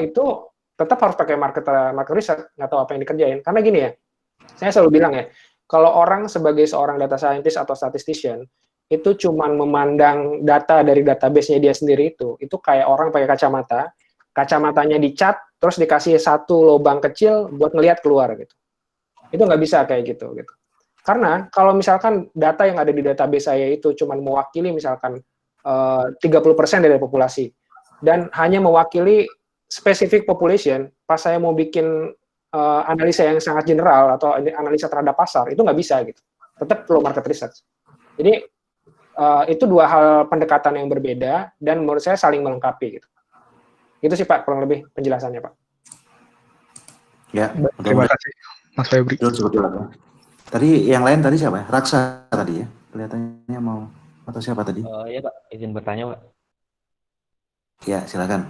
itu tetap harus pakai market research, nggak tahu apa yang dikerjain. Karena gini ya, saya selalu bilang ya, kalau orang sebagai seorang data scientist atau statistician, itu cuma memandang data dari database-nya dia sendiri itu kayak orang pakai kacamatanya dicat, terus dikasih satu lubang kecil buat ngelihat keluar gitu. Itu nggak bisa kayak gitu. Karena kalau misalkan data yang ada di database saya itu cuma mewakili misalkan 30% dari populasi, dan hanya mewakili specific population, pas saya mau bikin analisa yang sangat general atau analisa terhadap pasar, itu nggak bisa gitu. Tetap perlu market research. Jadi itu dua hal pendekatan yang berbeda dan menurut saya saling melengkapi gitu. Itu sih Pak kurang lebih penjelasannya Pak. Ya, terima kasih Mas Febri. Tadi yang lain tadi siapa ya? Raksa tadi ya? Kelihatannya mau atau siapa tadi? Ya Pak, izin bertanya Pak. Ya, silakan.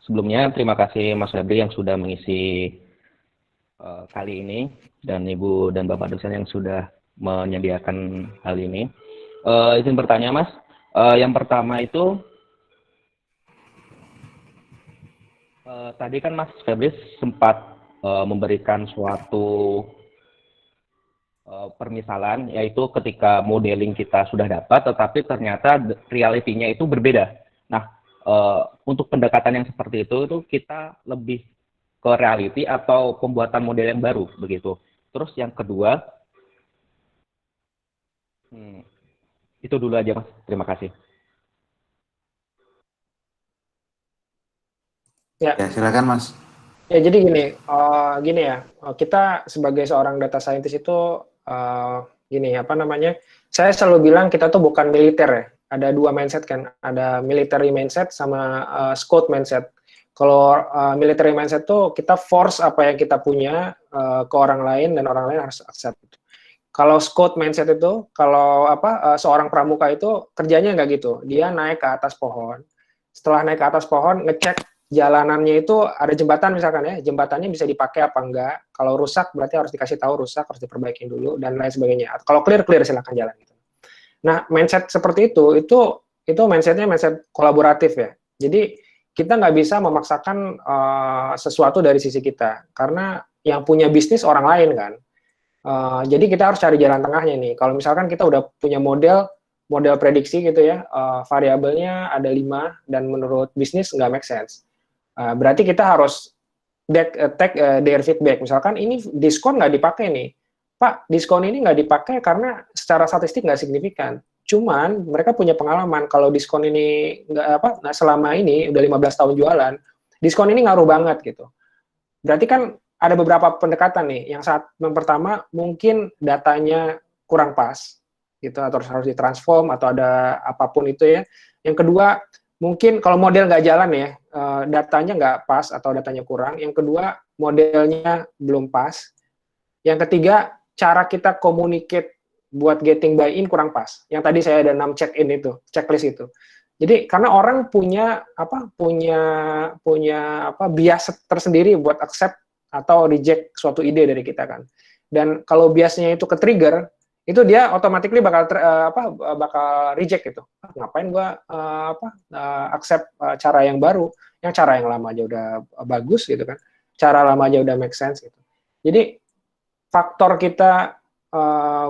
Sebelumnya terima kasih Mas Febri yang sudah mengisi kali ini, dan Ibu dan Bapak dosen yang sudah menyediakan hal ini. Izin bertanya Mas, yang pertama itu tadi kan Mas Febri sempat memberikan suatu permisalan, yaitu ketika modeling kita sudah dapat, tetapi ternyata realitinya itu berbeda. Nah, untuk pendekatan yang seperti itu kita lebih ke reality atau pembuatan model yang baru, begitu. Terus yang kedua, itu dulu aja Mas, terima kasih. Ya, silakan Mas. Ya, jadi gini ya, kita sebagai seorang data scientist itu saya selalu bilang kita tuh bukan militer ya. Ada dua mindset kan, ada military mindset sama scout mindset. Kalau military mindset tuh kita force apa yang kita punya ke orang lain dan orang lain harus accept. Kalau scout mindset itu, kalau seorang pramuka itu kerjanya nggak gitu, dia naik ke atas pohon. Setelah naik ke atas pohon, ngecek jalanannya itu ada jembatan misalkan ya, jembatannya bisa dipakai apa enggak. Kalau rusak berarti harus dikasih tahu rusak, harus diperbaiki dulu dan lain sebagainya. Kalau clear silakan jalan gitu. Nah, mindset seperti itu mindsetnya mindset kolaboratif ya. Jadi kita nggak bisa memaksakan sesuatu dari sisi kita karena yang punya bisnis orang lain kan. Jadi kita harus cari jalan tengahnya nih. Kalau misalkan kita udah punya model prediksi gitu ya, variabelnya ada 5 dan menurut bisnis nggak make sense. Berarti kita harus take their feedback. Misalkan ini diskon nggak dipakai nih, Pak, diskon ini nggak dipakai karena secara statistik nggak signifikan. Cuman mereka punya pengalaman kalau diskon ini selama ini udah 15 tahun jualan, diskon ini ngaruh banget gitu. Berarti kan ada beberapa pendekatan nih. Yang pertama mungkin datanya kurang pas gitu atau harus ditransform atau ada apapun itu ya. Yang kedua mungkin kalau model nggak jalan ya, datanya nggak pas atau datanya kurang. Yang kedua, modelnya belum pas. Yang ketiga, cara kita communicate buat getting buy-in kurang pas. Yang tadi saya ada 6 check-in itu, checklist itu. Jadi karena orang punya bias tersendiri buat accept atau reject suatu ide dari kita kan. Dan kalau biasnya itu ke-trigger, itu dia automatically bakal reject gitu. Ngapain gua accept cara yang baru, yang cara yang lama aja udah bagus gitu kan. Cara lama aja udah make sense gitu. Jadi faktor kita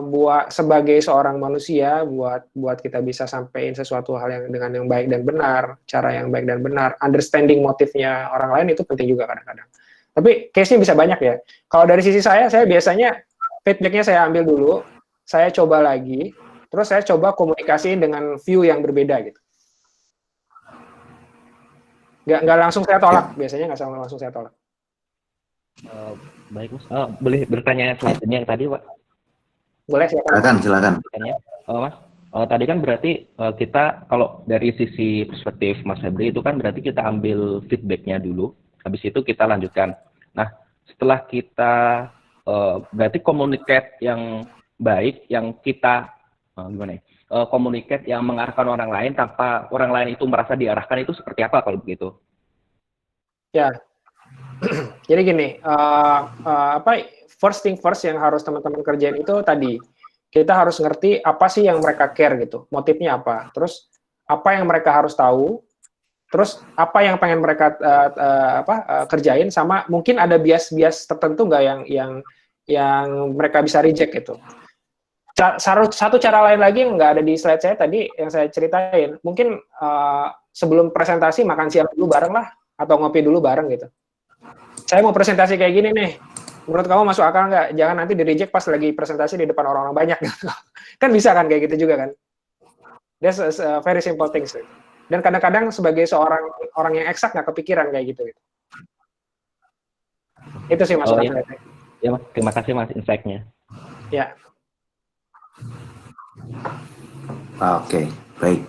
buat sebagai seorang manusia buat kita bisa sampein sesuatu hal dengan yang baik dan benar, cara yang baik dan benar, understanding motifnya orang lain itu penting juga kadang-kadang. Tapi case-nya bisa banyak ya. Kalau dari sisi saya biasanya feedback-nya saya ambil dulu, saya coba lagi, terus saya coba komunikasiin dengan view yang berbeda gitu. Nggak langsung saya tolak, biasanya nggak langsung saya tolak. Baik Mas, boleh bertanya selanjutnya yang tadi Pak? Boleh, silakan. Mas, tadi kan berarti kita kalau dari sisi perspektif Mas Febri itu kan berarti kita ambil feedback-nya dulu, habis itu kita lanjutkan. Nah, setelah kita berarti communicate yang baik, yang kita communicate yang mengarahkan orang lain tanpa orang lain itu merasa diarahkan, itu seperti apa kalau begitu? Ya, jadi gini, first thing first yang harus teman-teman kerjain itu tadi, kita harus ngerti apa sih yang mereka care gitu, motifnya apa, terus apa yang mereka harus tahu, terus apa yang pengen mereka kerjain, sama mungkin ada bias tertentu nggak yang mereka bisa reject gitu. Satu cara lain lagi yang nggak ada di slide saya tadi yang saya ceritain, mungkin sebelum presentasi makan siang dulu bareng lah atau ngopi dulu bareng gitu. Saya mau presentasi kayak gini nih, menurut kamu masuk akal nggak? Jangan nanti di-reject pas lagi presentasi di depan orang-orang banyak. Kan bisa kan kayak gitu juga kan? That's a very simple things. Dan kadang-kadang sebagai seorang orang yang eksak nggak kepikiran kayak gitu. Itu sih Mas. Ya Mas, terima kasih Mas insight-nya. Ya. Oke, baik.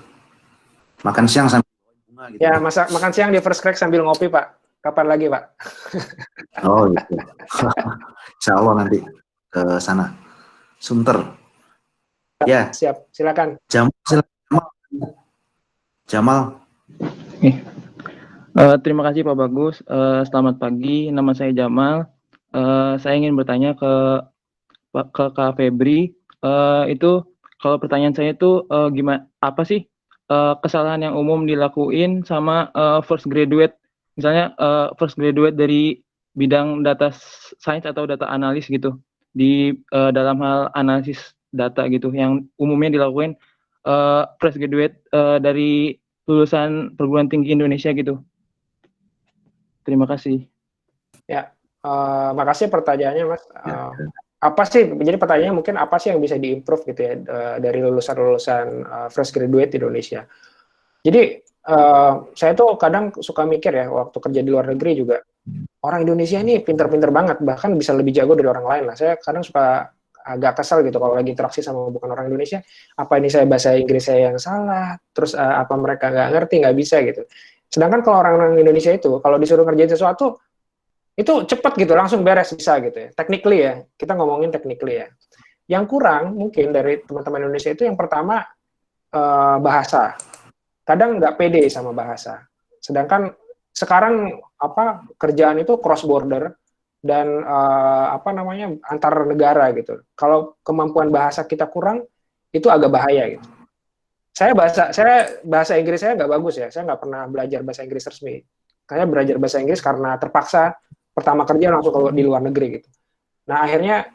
Makan siang sambil bunga gitu. Ya, makan siang di First Crack sambil ngopi, Pak. Kapan lagi, Pak? Oh, gitu. Insya Allah nanti ke sana. Sunter. Ya. Siap, silakan. Jamal. Terima kasih Pak Bagus. Selamat pagi, nama saya Jamal. Saya ingin bertanya ke Kak Febri. Itu kalau pertanyaan saya itu gimana? Apa sih kesalahan yang umum dilakuin sama first graduate, misalnya first graduate dari bidang data science atau data analis gitu, dalam hal analisis data gitu yang umumnya dilakukan fresh graduate dari lulusan perguruan tinggi Indonesia gitu. Terima kasih. Ya, makasih pertanyaannya, Mas. Apa sih? Jadi pertanyaannya mungkin apa sih yang bisa diimprove gitu ya dari lulusan-lulusan fresh graduate di Indonesia? Jadi saya tuh kadang suka mikir ya waktu kerja di luar negeri juga, orang Indonesia ini pinter-pinter banget, bahkan bisa lebih jago dari orang lain lah. Saya kadang suka agak kesal gitu kalau lagi interaksi sama bukan orang Indonesia, apa ini saya bahasa Inggris saya yang salah, terus apa mereka nggak ngerti, nggak bisa gitu. Sedangkan kalau orang-orang Indonesia itu, kalau disuruh ngerjain sesuatu, itu cepat gitu, langsung beres, bisa gitu ya. Technically ya, kita ngomongin technically ya. Yang kurang mungkin dari teman-teman Indonesia itu yang pertama, bahasa. Kadang nggak pede sama bahasa. Sedangkan sekarang kerjaan itu cross border dan antar negara gitu. Kalau kemampuan bahasa kita kurang, itu agak bahaya gitu. Saya bahasa Inggris saya nggak bagus ya. Saya nggak pernah belajar bahasa Inggris resmi. Saya belajar bahasa Inggris karena terpaksa pertama kerja langsung ke di luar negeri gitu. Nah akhirnya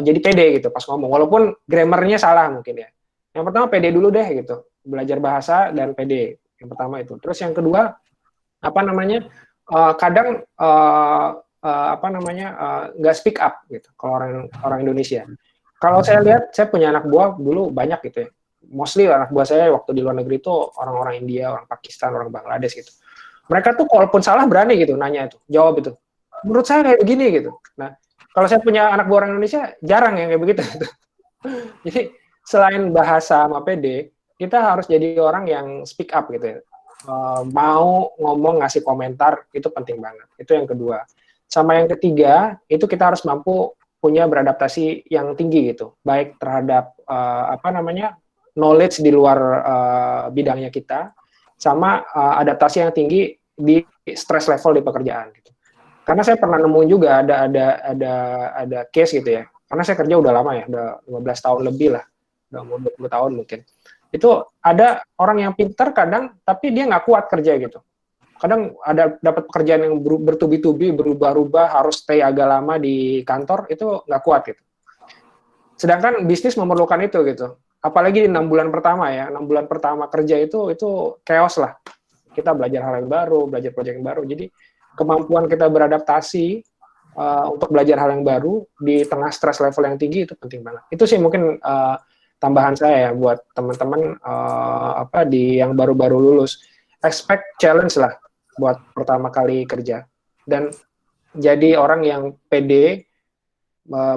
jadi pede gitu pas ngomong. Walaupun grammarnya salah mungkin ya. Yang pertama pede dulu deh gitu. Belajar bahasa dan pede. Yang pertama itu. Terus yang kedua kadang nggak speak up gitu kalau orang Indonesia. Kalau saya lihat, saya punya anak buah dulu banyak gitu ya. Mostly anak buah saya waktu di luar negeri itu orang-orang India, orang Pakistan, orang Bangladesh gitu. Mereka tuh walaupun salah berani gitu nanya itu, jawab itu. Menurut saya kayak begini gitu. Nah, kalau saya punya anak buah orang Indonesia jarang yang kayak begitu. Gitu. Jadi selain bahasa sama PD, kita harus jadi orang yang speak up gitu ya. Mau ngomong, ngasih komentar, itu penting banget. Itu yang kedua. Sama yang ketiga, itu kita harus mampu punya beradaptasi yang tinggi gitu. Baik terhadap knowledge di luar bidangnya kita, sama adaptasi yang tinggi di stress level di pekerjaan gitu. Karena saya pernah nemuin juga ada case gitu ya. Karena saya kerja udah lama ya, udah 15 tahun lebih lah. Udah mau 20 tahun mungkin. Itu ada orang yang pintar kadang, tapi dia nggak kuat kerja gitu. Kadang ada dapat pekerjaan yang bertubi-tubi, berubah-ubah, harus stay agak lama di kantor, itu nggak kuat gitu. Sedangkan bisnis memerlukan itu gitu. Apalagi di 6 bulan pertama ya, 6 bulan pertama kerja itu chaos lah. Kita belajar hal yang baru, belajar proyek yang baru. Jadi kemampuan kita beradaptasi untuk belajar hal yang baru di tengah stress level yang tinggi itu penting banget. Itu sih mungkin tambahan saya ya buat teman-teman di yang baru-baru lulus. Expect challenge lah buat pertama kali kerja. Dan jadi orang yang pede,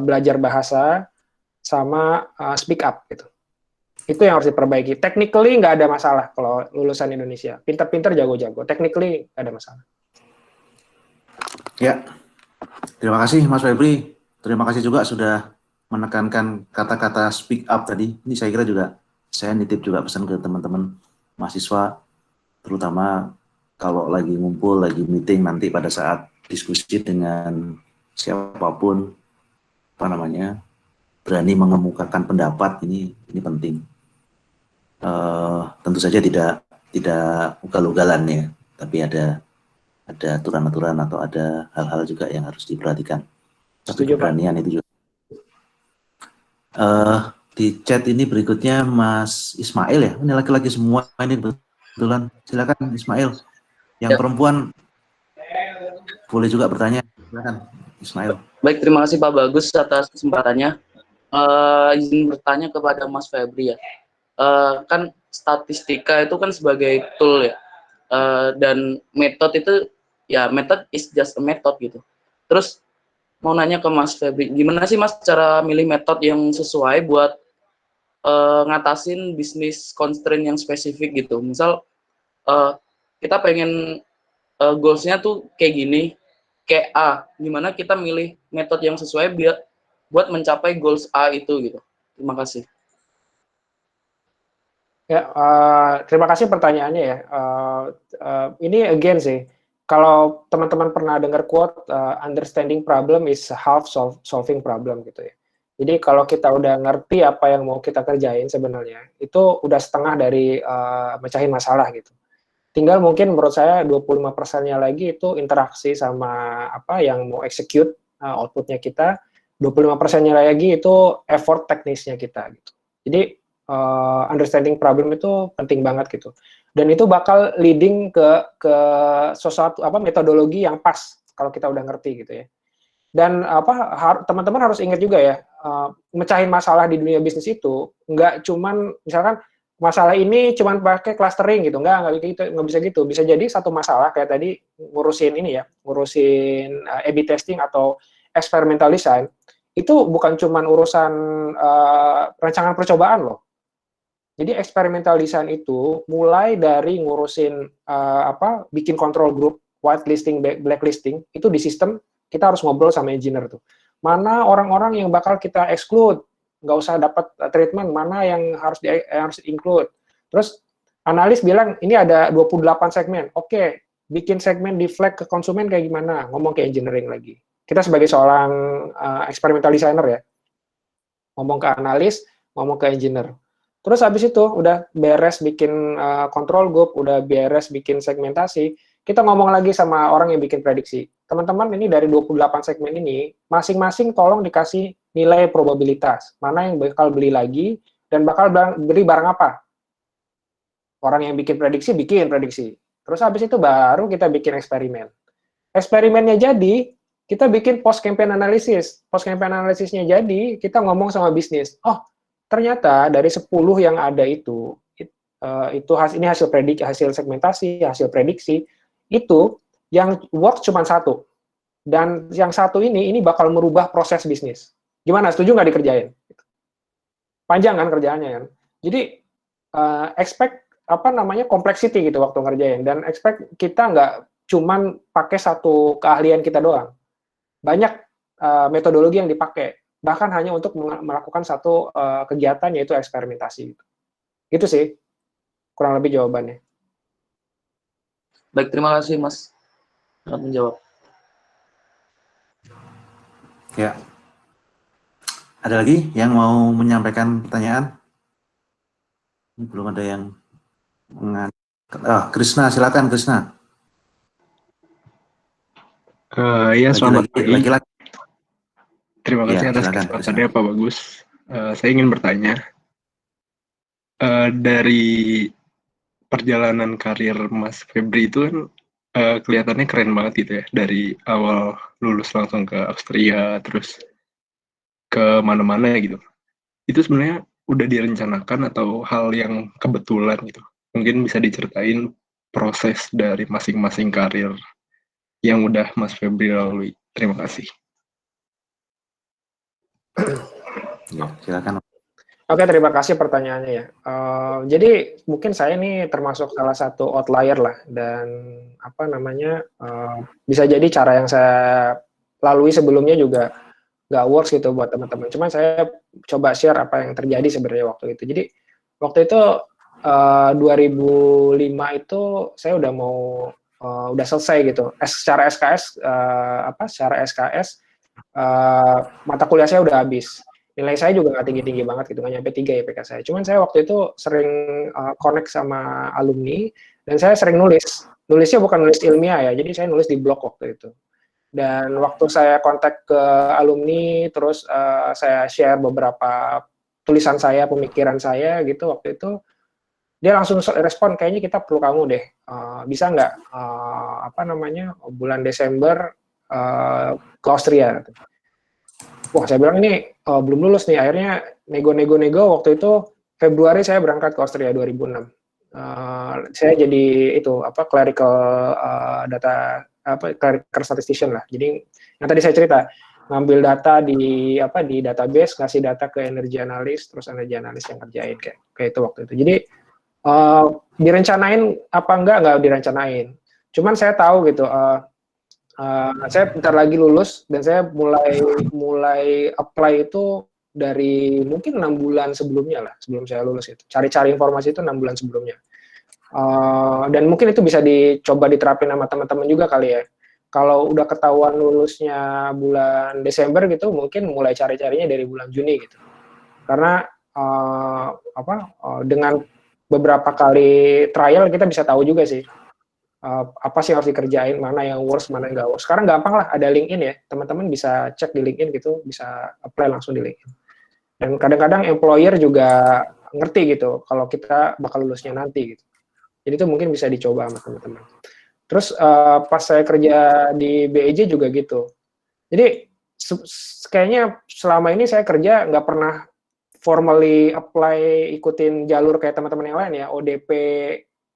belajar bahasa, sama speak up gitu. Itu yang harus diperbaiki. Technically nggak ada masalah kalau lulusan Indonesia. Pinter-pinter, jago-jago. Technically nggak ada masalah. Ya, terima kasih Mas Febri. Terima kasih juga sudah menekankan kata-kata speak up tadi. Ini saya kira juga, saya nitip juga pesan ke teman-teman mahasiswa, terutama kalau lagi ngumpul, lagi meeting nanti pada saat diskusi dengan siapapun, berani mengemukakan pendapat, ini penting. Tentu saja tidak ugal-ugalan ya, tapi ada aturan-aturan atau ada hal-hal juga yang harus diperhatikan. Setuju, keberanian itu juga. Di chat ini berikutnya Mas Ismail ya, ini laki-laki semua ini kebetulan. Silakan Ismail. Yang perempuan boleh juga bertanya. Silakan Ismail. Baik, terima kasih Pak Bagus atas kesempatannya. Izin bertanya kepada Mas Febri ya. Kan statistika itu kan sebagai tool ya, dan metode itu ya, method is just a method gitu. Terus mau nanya ke Mas Febri, gimana sih Mas cara milih metode yang sesuai buat ngatasin bisnis constraint yang spesifik gitu. Misal kita pengen goals-nya tuh kayak gini, kayak A, gimana kita milih metode yang sesuai buat mencapai goals A itu gitu. Terima kasih. Ya, terima kasih pertanyaannya ya. Ini again sih, kalau teman-teman pernah dengar quote, understanding problem is half solving problem gitu ya. Jadi kalau kita udah ngerti apa yang mau kita kerjain sebenarnya, itu udah setengah dari mecahin masalah gitu. Tinggal mungkin menurut saya 25%-nya lagi itu interaksi sama apa yang mau execute outputnya kita, 25%-nya lagi itu effort teknisnya kita gitu. Jadi understanding problem itu penting banget gitu. Dan itu bakal leading ke sesuatu metodologi yang pas kalau kita udah ngerti gitu ya. Dan teman-teman harus ingat juga ya, mecahin masalah di dunia bisnis itu nggak cuman misalkan masalah ini cuman pakai clustering gitu, nggak bisa gitu. Bisa jadi satu masalah kayak tadi ngurusin A/B testing atau experimental design, itu bukan cuman urusan rancangan percobaan loh. Jadi experimental design itu mulai dari ngurusin bikin control group, whitelisting, blacklisting, itu di sistem kita harus ngobrol sama engineer tuh. Mana orang-orang yang bakal kita exclude, nggak usah dapat treatment, mana yang harus include. Terus analis bilang ini ada 28 segmen. Oke, bikin segmen di flag ke konsumen kayak gimana? Ngomong ke engineering lagi. Kita sebagai seorang experimental designer ya, ngomong ke analis, ngomong ke engineer. Terus habis itu udah beres bikin control group, udah beres bikin segmentasi, kita ngomong lagi sama orang yang bikin prediksi. Teman-teman, ini dari 28 segmen ini, masing-masing tolong dikasih nilai probabilitas. Mana yang bakal beli lagi, dan bakal beli barang apa. Orang yang bikin prediksi. Terus habis itu baru kita bikin eksperimen. Eksperimennya jadi, kita bikin post-campaign analysis. Post-campaign analysisnya jadi, kita ngomong sama bisnis. Oh, ternyata dari 10 yang ada itu ini hasil segmentasi, hasil prediksi, itu yang work cuma satu. Dan yang satu ini bakal merubah proses bisnis. Gimana, setuju nggak dikerjain? Panjang kan kerjaannya kan? Jadi, expect complexity gitu waktu ngerjain. Dan expect kita nggak cuman pakai satu keahlian kita doang. Banyak metodologi yang dipakai. Bahkan hanya untuk melakukan satu kegiatan, yaitu eksperimentasi. Gitu sih, kurang lebih jawabannya. Baik, terima kasih Mas telah menjawab. Ya. Ada lagi yang mau menyampaikan pertanyaan? Ini belum ada yang Krishna, silakan Krishna. Ya, selamat pagi. Lagi. Terima kasih atas kesempatannya Pak Bagus. Saya ingin bertanya, dari perjalanan karir Mas Febri itu kan kelihatannya keren banget gitu ya, dari awal lulus langsung ke Austria, terus ke mana-mana gitu. Itu sebenarnya udah direncanakan atau hal yang kebetulan gitu? Mungkin bisa diceritain proses dari masing-masing karir yang udah Mas Febri lalui. Terima kasih. Ya, silakan. Oke, terima kasih pertanyaannya ya. Jadi mungkin saya ini termasuk salah satu outlier lah, dan bisa jadi cara yang saya lalui sebelumnya juga nggak works gitu buat teman-teman. Cuman saya coba share apa yang terjadi sebenarnya waktu itu. Jadi waktu itu 2005 itu saya udah mau udah selesai gitu. Secara SKS mata kuliah saya udah habis. Nilai saya juga nggak tinggi-tinggi banget gitu, nggak nyampe 3 IPK saya. Cuman saya waktu itu sering connect sama alumni, dan saya sering nulis. Nulisnya bukan nulis ilmiah ya, jadi saya nulis di blog waktu itu. Dan waktu saya kontak ke alumni, terus saya share beberapa tulisan saya, pemikiran saya gitu waktu itu, dia langsung respon, kayaknya kita perlu kamu deh. Bisa nggak bulan Desember ke Austria? Wah, saya bilang ini belum lulus nih. Akhirnya nego waktu itu Februari saya berangkat ke Austria 2006. Saya jadi clerical clerical statistician lah. Jadi yang tadi saya cerita, ngambil data di database, ngasih data ke energy analyst, terus energy analyst yang kerjain kayak itu waktu itu. Jadi direncanain apa nggak direncanain. Cuman saya tahu gitu. Saya bentar lagi lulus, dan saya mulai apply itu dari mungkin 6 bulan sebelumnya lah, sebelum saya lulus itu. Cari-cari informasi itu 6 bulan sebelumnya. Dan mungkin itu bisa dicoba diterapin sama teman-teman juga kali ya. Kalau udah ketahuan lulusnya bulan Desember gitu, mungkin mulai cari-carinya dari bulan Juni gitu. Karena dengan beberapa kali trial kita bisa tahu juga sih apa sih yang harus dikerjain, mana yang worst, mana yang nggak worst. Sekarang gampang lah, ada LinkedIn ya, teman-teman bisa cek di LinkedIn gitu, bisa apply langsung di LinkedIn. Dan kadang-kadang employer juga ngerti gitu, kalau kita bakal lulusnya nanti gitu. Jadi itu mungkin bisa dicoba sama teman-teman. Terus pas saya kerja di BEJ juga gitu. Jadi kayaknya selama ini saya kerja nggak pernah formally apply ikutin jalur kayak teman-teman yang lain ya, ODP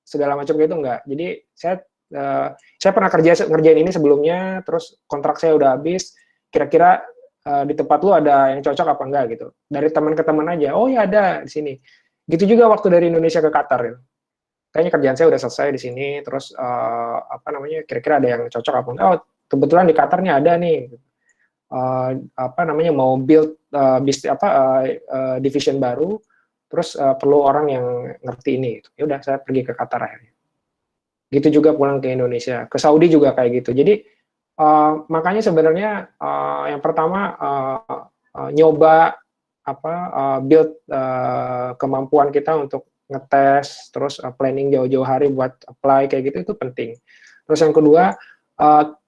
segala macam gitu nggak. Jadi saya pernah ngerjain ini sebelumnya, terus kontrak saya udah habis, kira-kira di tempat lu ada yang cocok apa enggak gitu. Dari teman ke teman aja, oh ya ada di sini. Gitu juga waktu dari Indonesia ke Qatar gitu. Kayaknya kerjaan saya udah selesai di sini, terus kira-kira ada yang cocok apa enggak. Oh, kebetulan di Qatar nih ada nih. Mau build division baru, terus perlu orang yang ngerti ini gitu. Ya udah saya pergi ke Qatar akhirnya. Gitu juga pulang ke Indonesia, ke Saudi juga kayak gitu. Jadi makanya sebenarnya yang pertama nyoba build kemampuan kita untuk ngetes, terus planning jauh-jauh hari buat apply kayak gitu itu penting. Terus yang kedua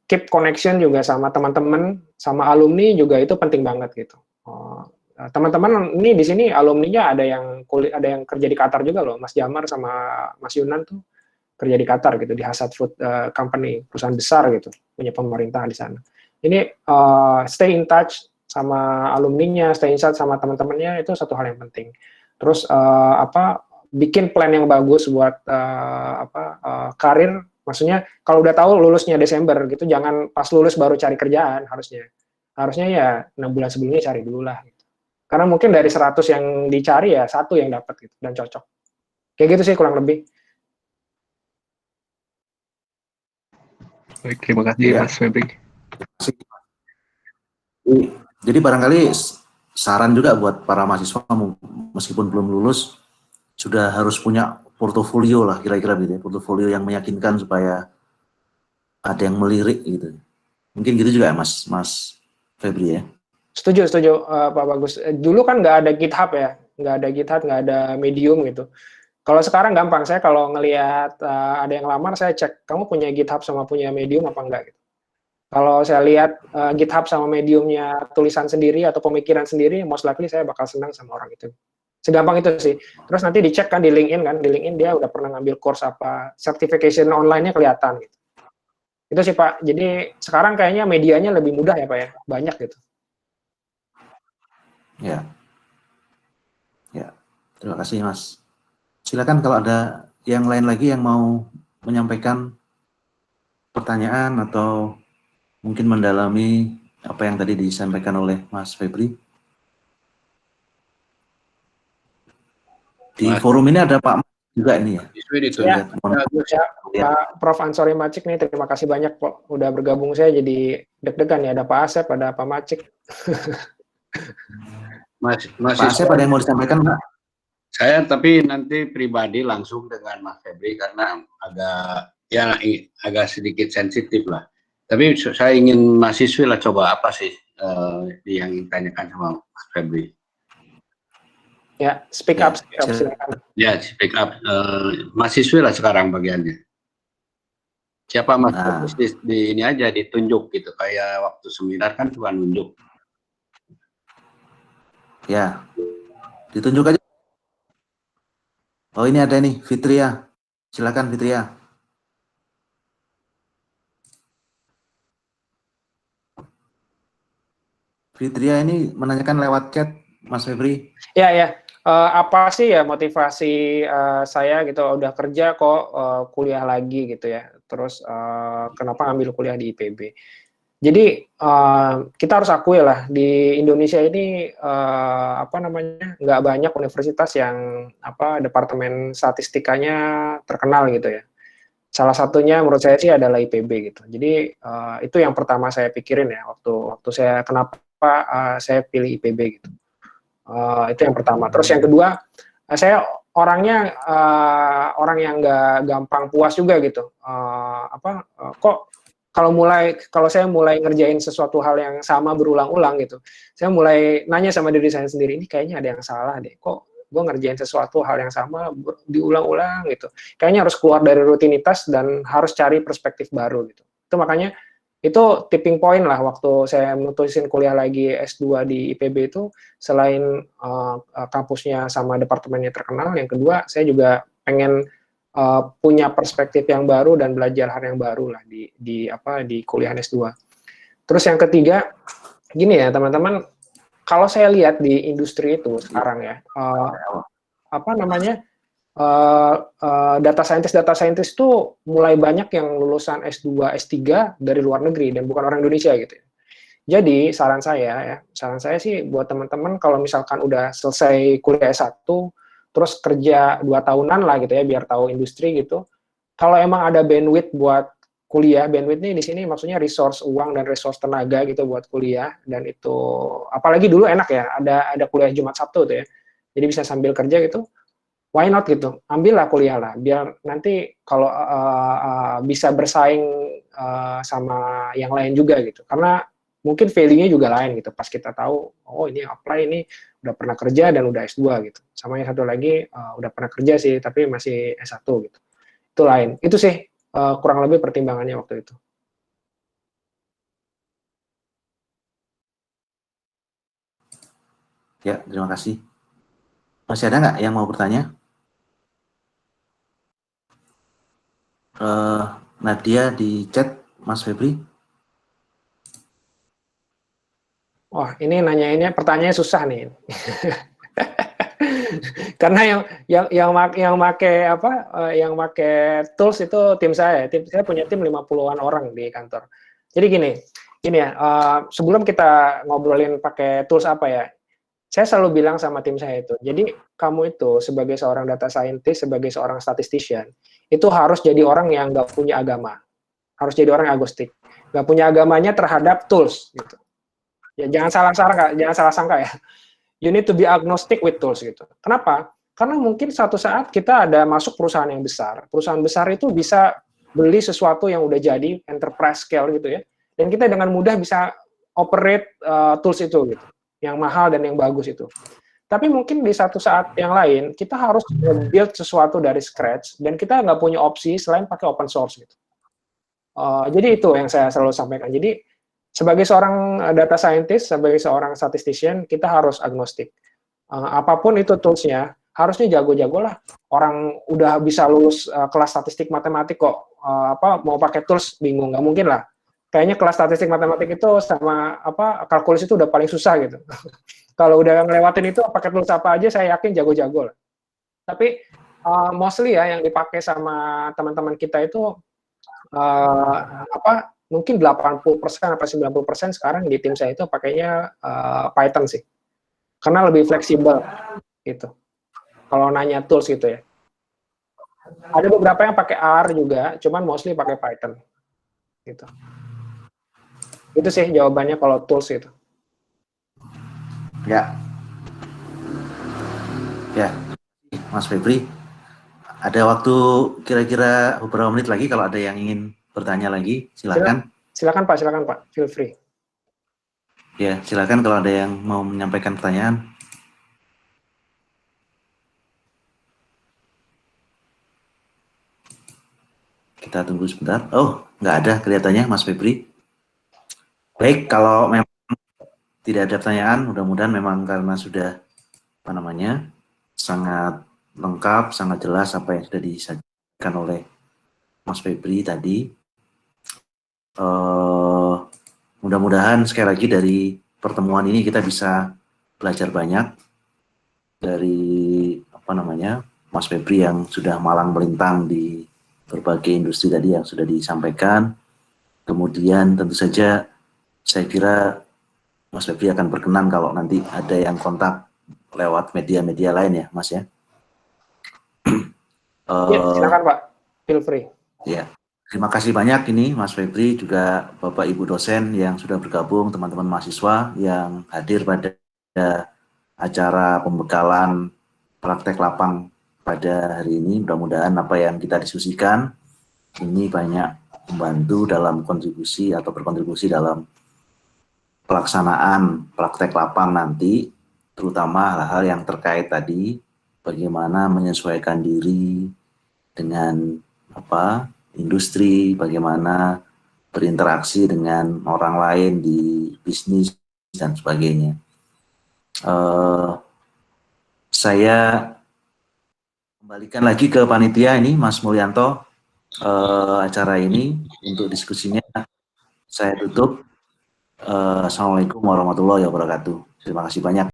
keep connection juga sama teman-teman, sama alumni juga itu penting banget gitu. Teman-teman ini di sini alumninya ada yang kerja di Qatar juga loh, Mas Jamar sama Mas Yunan tuh kerja di Qatar gitu, di Hasad Food Company, perusahaan besar gitu, punya pemerintahan di sana. Ini stay in touch sama alumninya, stay in touch sama teman-temannya itu satu hal yang penting. Terus bikin plan yang bagus buat karir. Maksudnya kalau udah tahu lulusnya Desember gitu, jangan pas lulus baru cari kerjaan harusnya. Harusnya ya 6 bulan sebelumnya cari dulu lah. Gitu. Karena mungkin dari 100 yang dicari ya 1 yang dapat gitu dan cocok. Kayak gitu sih kurang lebih. Baik, terima kasih Mas Febri. Jadi barangkali saran juga buat para mahasiswa meskipun belum lulus sudah harus punya portofolio lah kira-kira gitu ya, portofolio yang meyakinkan supaya ada yang melirik gitu. Mungkin gitu juga ya Mas Febri ya. Setuju Pak Bagus. Dulu kan nggak ada GitHub ya, nggak ada Medium gitu. Kalau sekarang gampang, saya kalau ngelihat ada yang lamar saya cek kamu punya GitHub sama punya Medium apa enggak gitu. Kalau saya lihat GitHub sama Mediumnya tulisan sendiri atau pemikiran sendiri, most likely saya bakal senang sama orang itu. Segampang itu sih. Terus nanti dicek kan di LinkedIn kan, di LinkedIn dia udah pernah ngambil course apa, certification online-nya kelihatan gitu. Itu sih Pak. Jadi sekarang kayaknya medianya lebih mudah ya Pak ya, banyak gitu. Ya. Terima kasih Mas. Silakan kalau ada yang lain lagi yang mau menyampaikan pertanyaan atau mungkin mendalami apa yang tadi disampaikan oleh Mas Febri. Di forum ini ada Pak juga ini ya. Pak Prof. Ansori Macik nih, terima kasih banyak Pak udah bergabung. Saya jadi deg-degan ya, ada Pak Asep, ada Pak Macik. Pak Asep ada yang mau disampaikan Pak? Saya tapi nanti pribadi langsung dengan Mas Febri karena agak sedikit sensitif lah. Tapi saya ingin mahasiswa lah coba apa sih yang ditanyakan sama Mas Febri. Ya, speak up silakan. Ya, speak up. Mahasiswa lah sekarang bagiannya. Siapa Mas di ini aja ditunjuk gitu, kayak waktu seminar kan cuma nunjuk. Ya, ditunjuk aja. Oh ini ada nih, Fitria. Silakan Fitria. Fitria ini menanyakan lewat chat, Mas Febri. Ya. Apa sih ya motivasi saya gitu, udah kerja kok kuliah lagi gitu ya. Terus kenapa ambil kuliah di IPB? Jadi kita harus akui lah di Indonesia ini nggak banyak universitas yang departemen statistikanya terkenal gitu ya. Salah satunya menurut saya sih adalah IPB gitu. Jadi itu yang pertama saya pikirin ya waktu saya kenapa saya pilih IPB gitu. Itu yang pertama. Terus yang kedua, saya orangnya orang yang nggak gampang puas juga gitu. Kalau saya mulai ngerjain sesuatu hal yang sama berulang-ulang gitu, saya mulai nanya sama diri saya sendiri, ini kayaknya ada yang salah deh. Kok gue ngerjain sesuatu hal yang sama diulang-ulang gitu. Kayaknya harus keluar dari rutinitas dan harus cari perspektif baru gitu. Itu makanya itu tipping point lah waktu saya mutusin kuliah lagi S2 di IPB itu, selain kampusnya sama departemennya terkenal, yang kedua saya juga pengen punya perspektif yang baru dan belajar hal yang baru lah di kuliah S2. Terus yang ketiga, gini ya teman-teman, kalau saya lihat di industri itu sekarang ya, data scientist itu mulai banyak yang lulusan S2, S3 dari luar negeri dan bukan orang Indonesia gitu. Jadi saran saya sih buat teman-teman kalau misalkan udah selesai kuliah S1, terus kerja 2 tahunan lah gitu ya, biar tahu industri gitu. Kalau emang ada bandwidth buat kuliah, bandwidth ini di sini maksudnya resource uang dan resource tenaga gitu buat kuliah, dan itu apalagi dulu enak ya, ada kuliah Jumat Sabtu tuh ya. Jadi bisa sambil kerja gitu. Why not gitu? Ambillah kuliah lah, biar nanti kalau bisa bersaing sama yang lain juga gitu. Karena mungkin value-nya juga lain gitu. Pas kita tahu, oh ini apply ini udah pernah kerja dan udah S2 gitu. Sama yang satu lagi udah pernah kerja sih tapi masih S1 gitu. Itu lain. Itu sih kurang lebih pertimbangannya waktu itu. Ya, terima kasih. Masih ada nggak yang mau bertanya? Nadia di chat, Mas Febri. Wah, ini nanyainnya pertanyaannya susah nih. Karena yang make tools itu tim saya. Tim saya punya tim 50-an orang di kantor. Jadi gini ya, sebelum kita ngobrolin pakai tools apa ya, saya selalu bilang sama tim saya itu, jadi kamu itu sebagai seorang data scientist, sebagai seorang statistician, itu harus jadi orang yang nggak punya agama. Harus jadi orang yang agnostik. Nggak punya agamanya terhadap tools gitu. Ya jangan salah sangka ya. You need to be agnostic with tools gitu. Kenapa? Karena mungkin suatu saat kita ada masuk perusahaan yang besar. Perusahaan besar itu bisa beli sesuatu yang udah jadi enterprise scale gitu ya. Dan kita dengan mudah bisa operate tools itu gitu. Yang mahal dan yang bagus itu. Tapi mungkin di satu saat yang lain kita harus build sesuatu dari scratch dan kita nggak punya opsi selain pakai open source gitu. Jadi itu yang saya selalu sampaikan. Jadi sebagai seorang data scientist, sebagai seorang statistician, kita harus agnostik. Apapun itu toolsnya, harusnya jago-jago lah. Orang udah bisa lulus kelas statistik matematik kok, mau pakai tools bingung, nggak mungkin lah. Kayaknya kelas statistik matematik itu sama kalkulus itu udah paling susah gitu. Kalau udah ngelewatin itu pakai tools apa aja, saya yakin jago-jago lah. Tapi mostly ya yang dipakai sama teman-teman kita itu mungkin 80% atau 90% sekarang di tim saya itu pakainya Python sih. Karena lebih fleksibel gitu. Kalau nanya tools gitu ya. Ada beberapa yang pakai R juga, cuman mostly pakai Python. Gitu. Itu sih jawabannya kalau tools itu. Ya. Ya, Mas Febri. Ada waktu kira-kira beberapa menit lagi kalau ada yang ingin bertanya lagi, silakan. Silakan Pak, feel free. Ya, silakan kalau ada yang mau menyampaikan pertanyaan. Kita tunggu sebentar. Oh, nggak ada kelihatannya Mas Febri. Baik, kalau memang tidak ada pertanyaan, mudah-mudahan memang karena sudah sangat lengkap, sangat jelas apa yang sudah disajikan oleh Mas Febri tadi. Mudah-mudahan sekali lagi dari pertemuan ini kita bisa belajar banyak dari Mas Febri yang sudah malang melintang di berbagai industri tadi yang sudah disampaikan. Kemudian tentu saja saya kira Mas Febri akan berkenan kalau nanti ada yang kontak lewat media-media lain ya, Mas ya. Ya, silakan Pak, feel free. Ya, terima kasih banyak ini Mas Febri, juga Bapak Ibu dosen yang sudah bergabung, teman-teman mahasiswa yang hadir pada acara pembekalan praktek lapang pada hari ini. Mudah-mudahan apa yang kita diskusikan ini banyak membantu dalam kontribusi atau berkontribusi dalam pelaksanaan praktek lapang nanti, terutama hal-hal yang terkait tadi bagaimana menyesuaikan diri dengan industri, bagaimana berinteraksi dengan orang lain di bisnis dan sebagainya. Saya kembalikan lagi ke panitia ini, Mas Mulyanto, acara ini untuk diskusinya saya tutup. Assalamualaikum warahmatullahi wabarakatuh. Terima kasih banyak.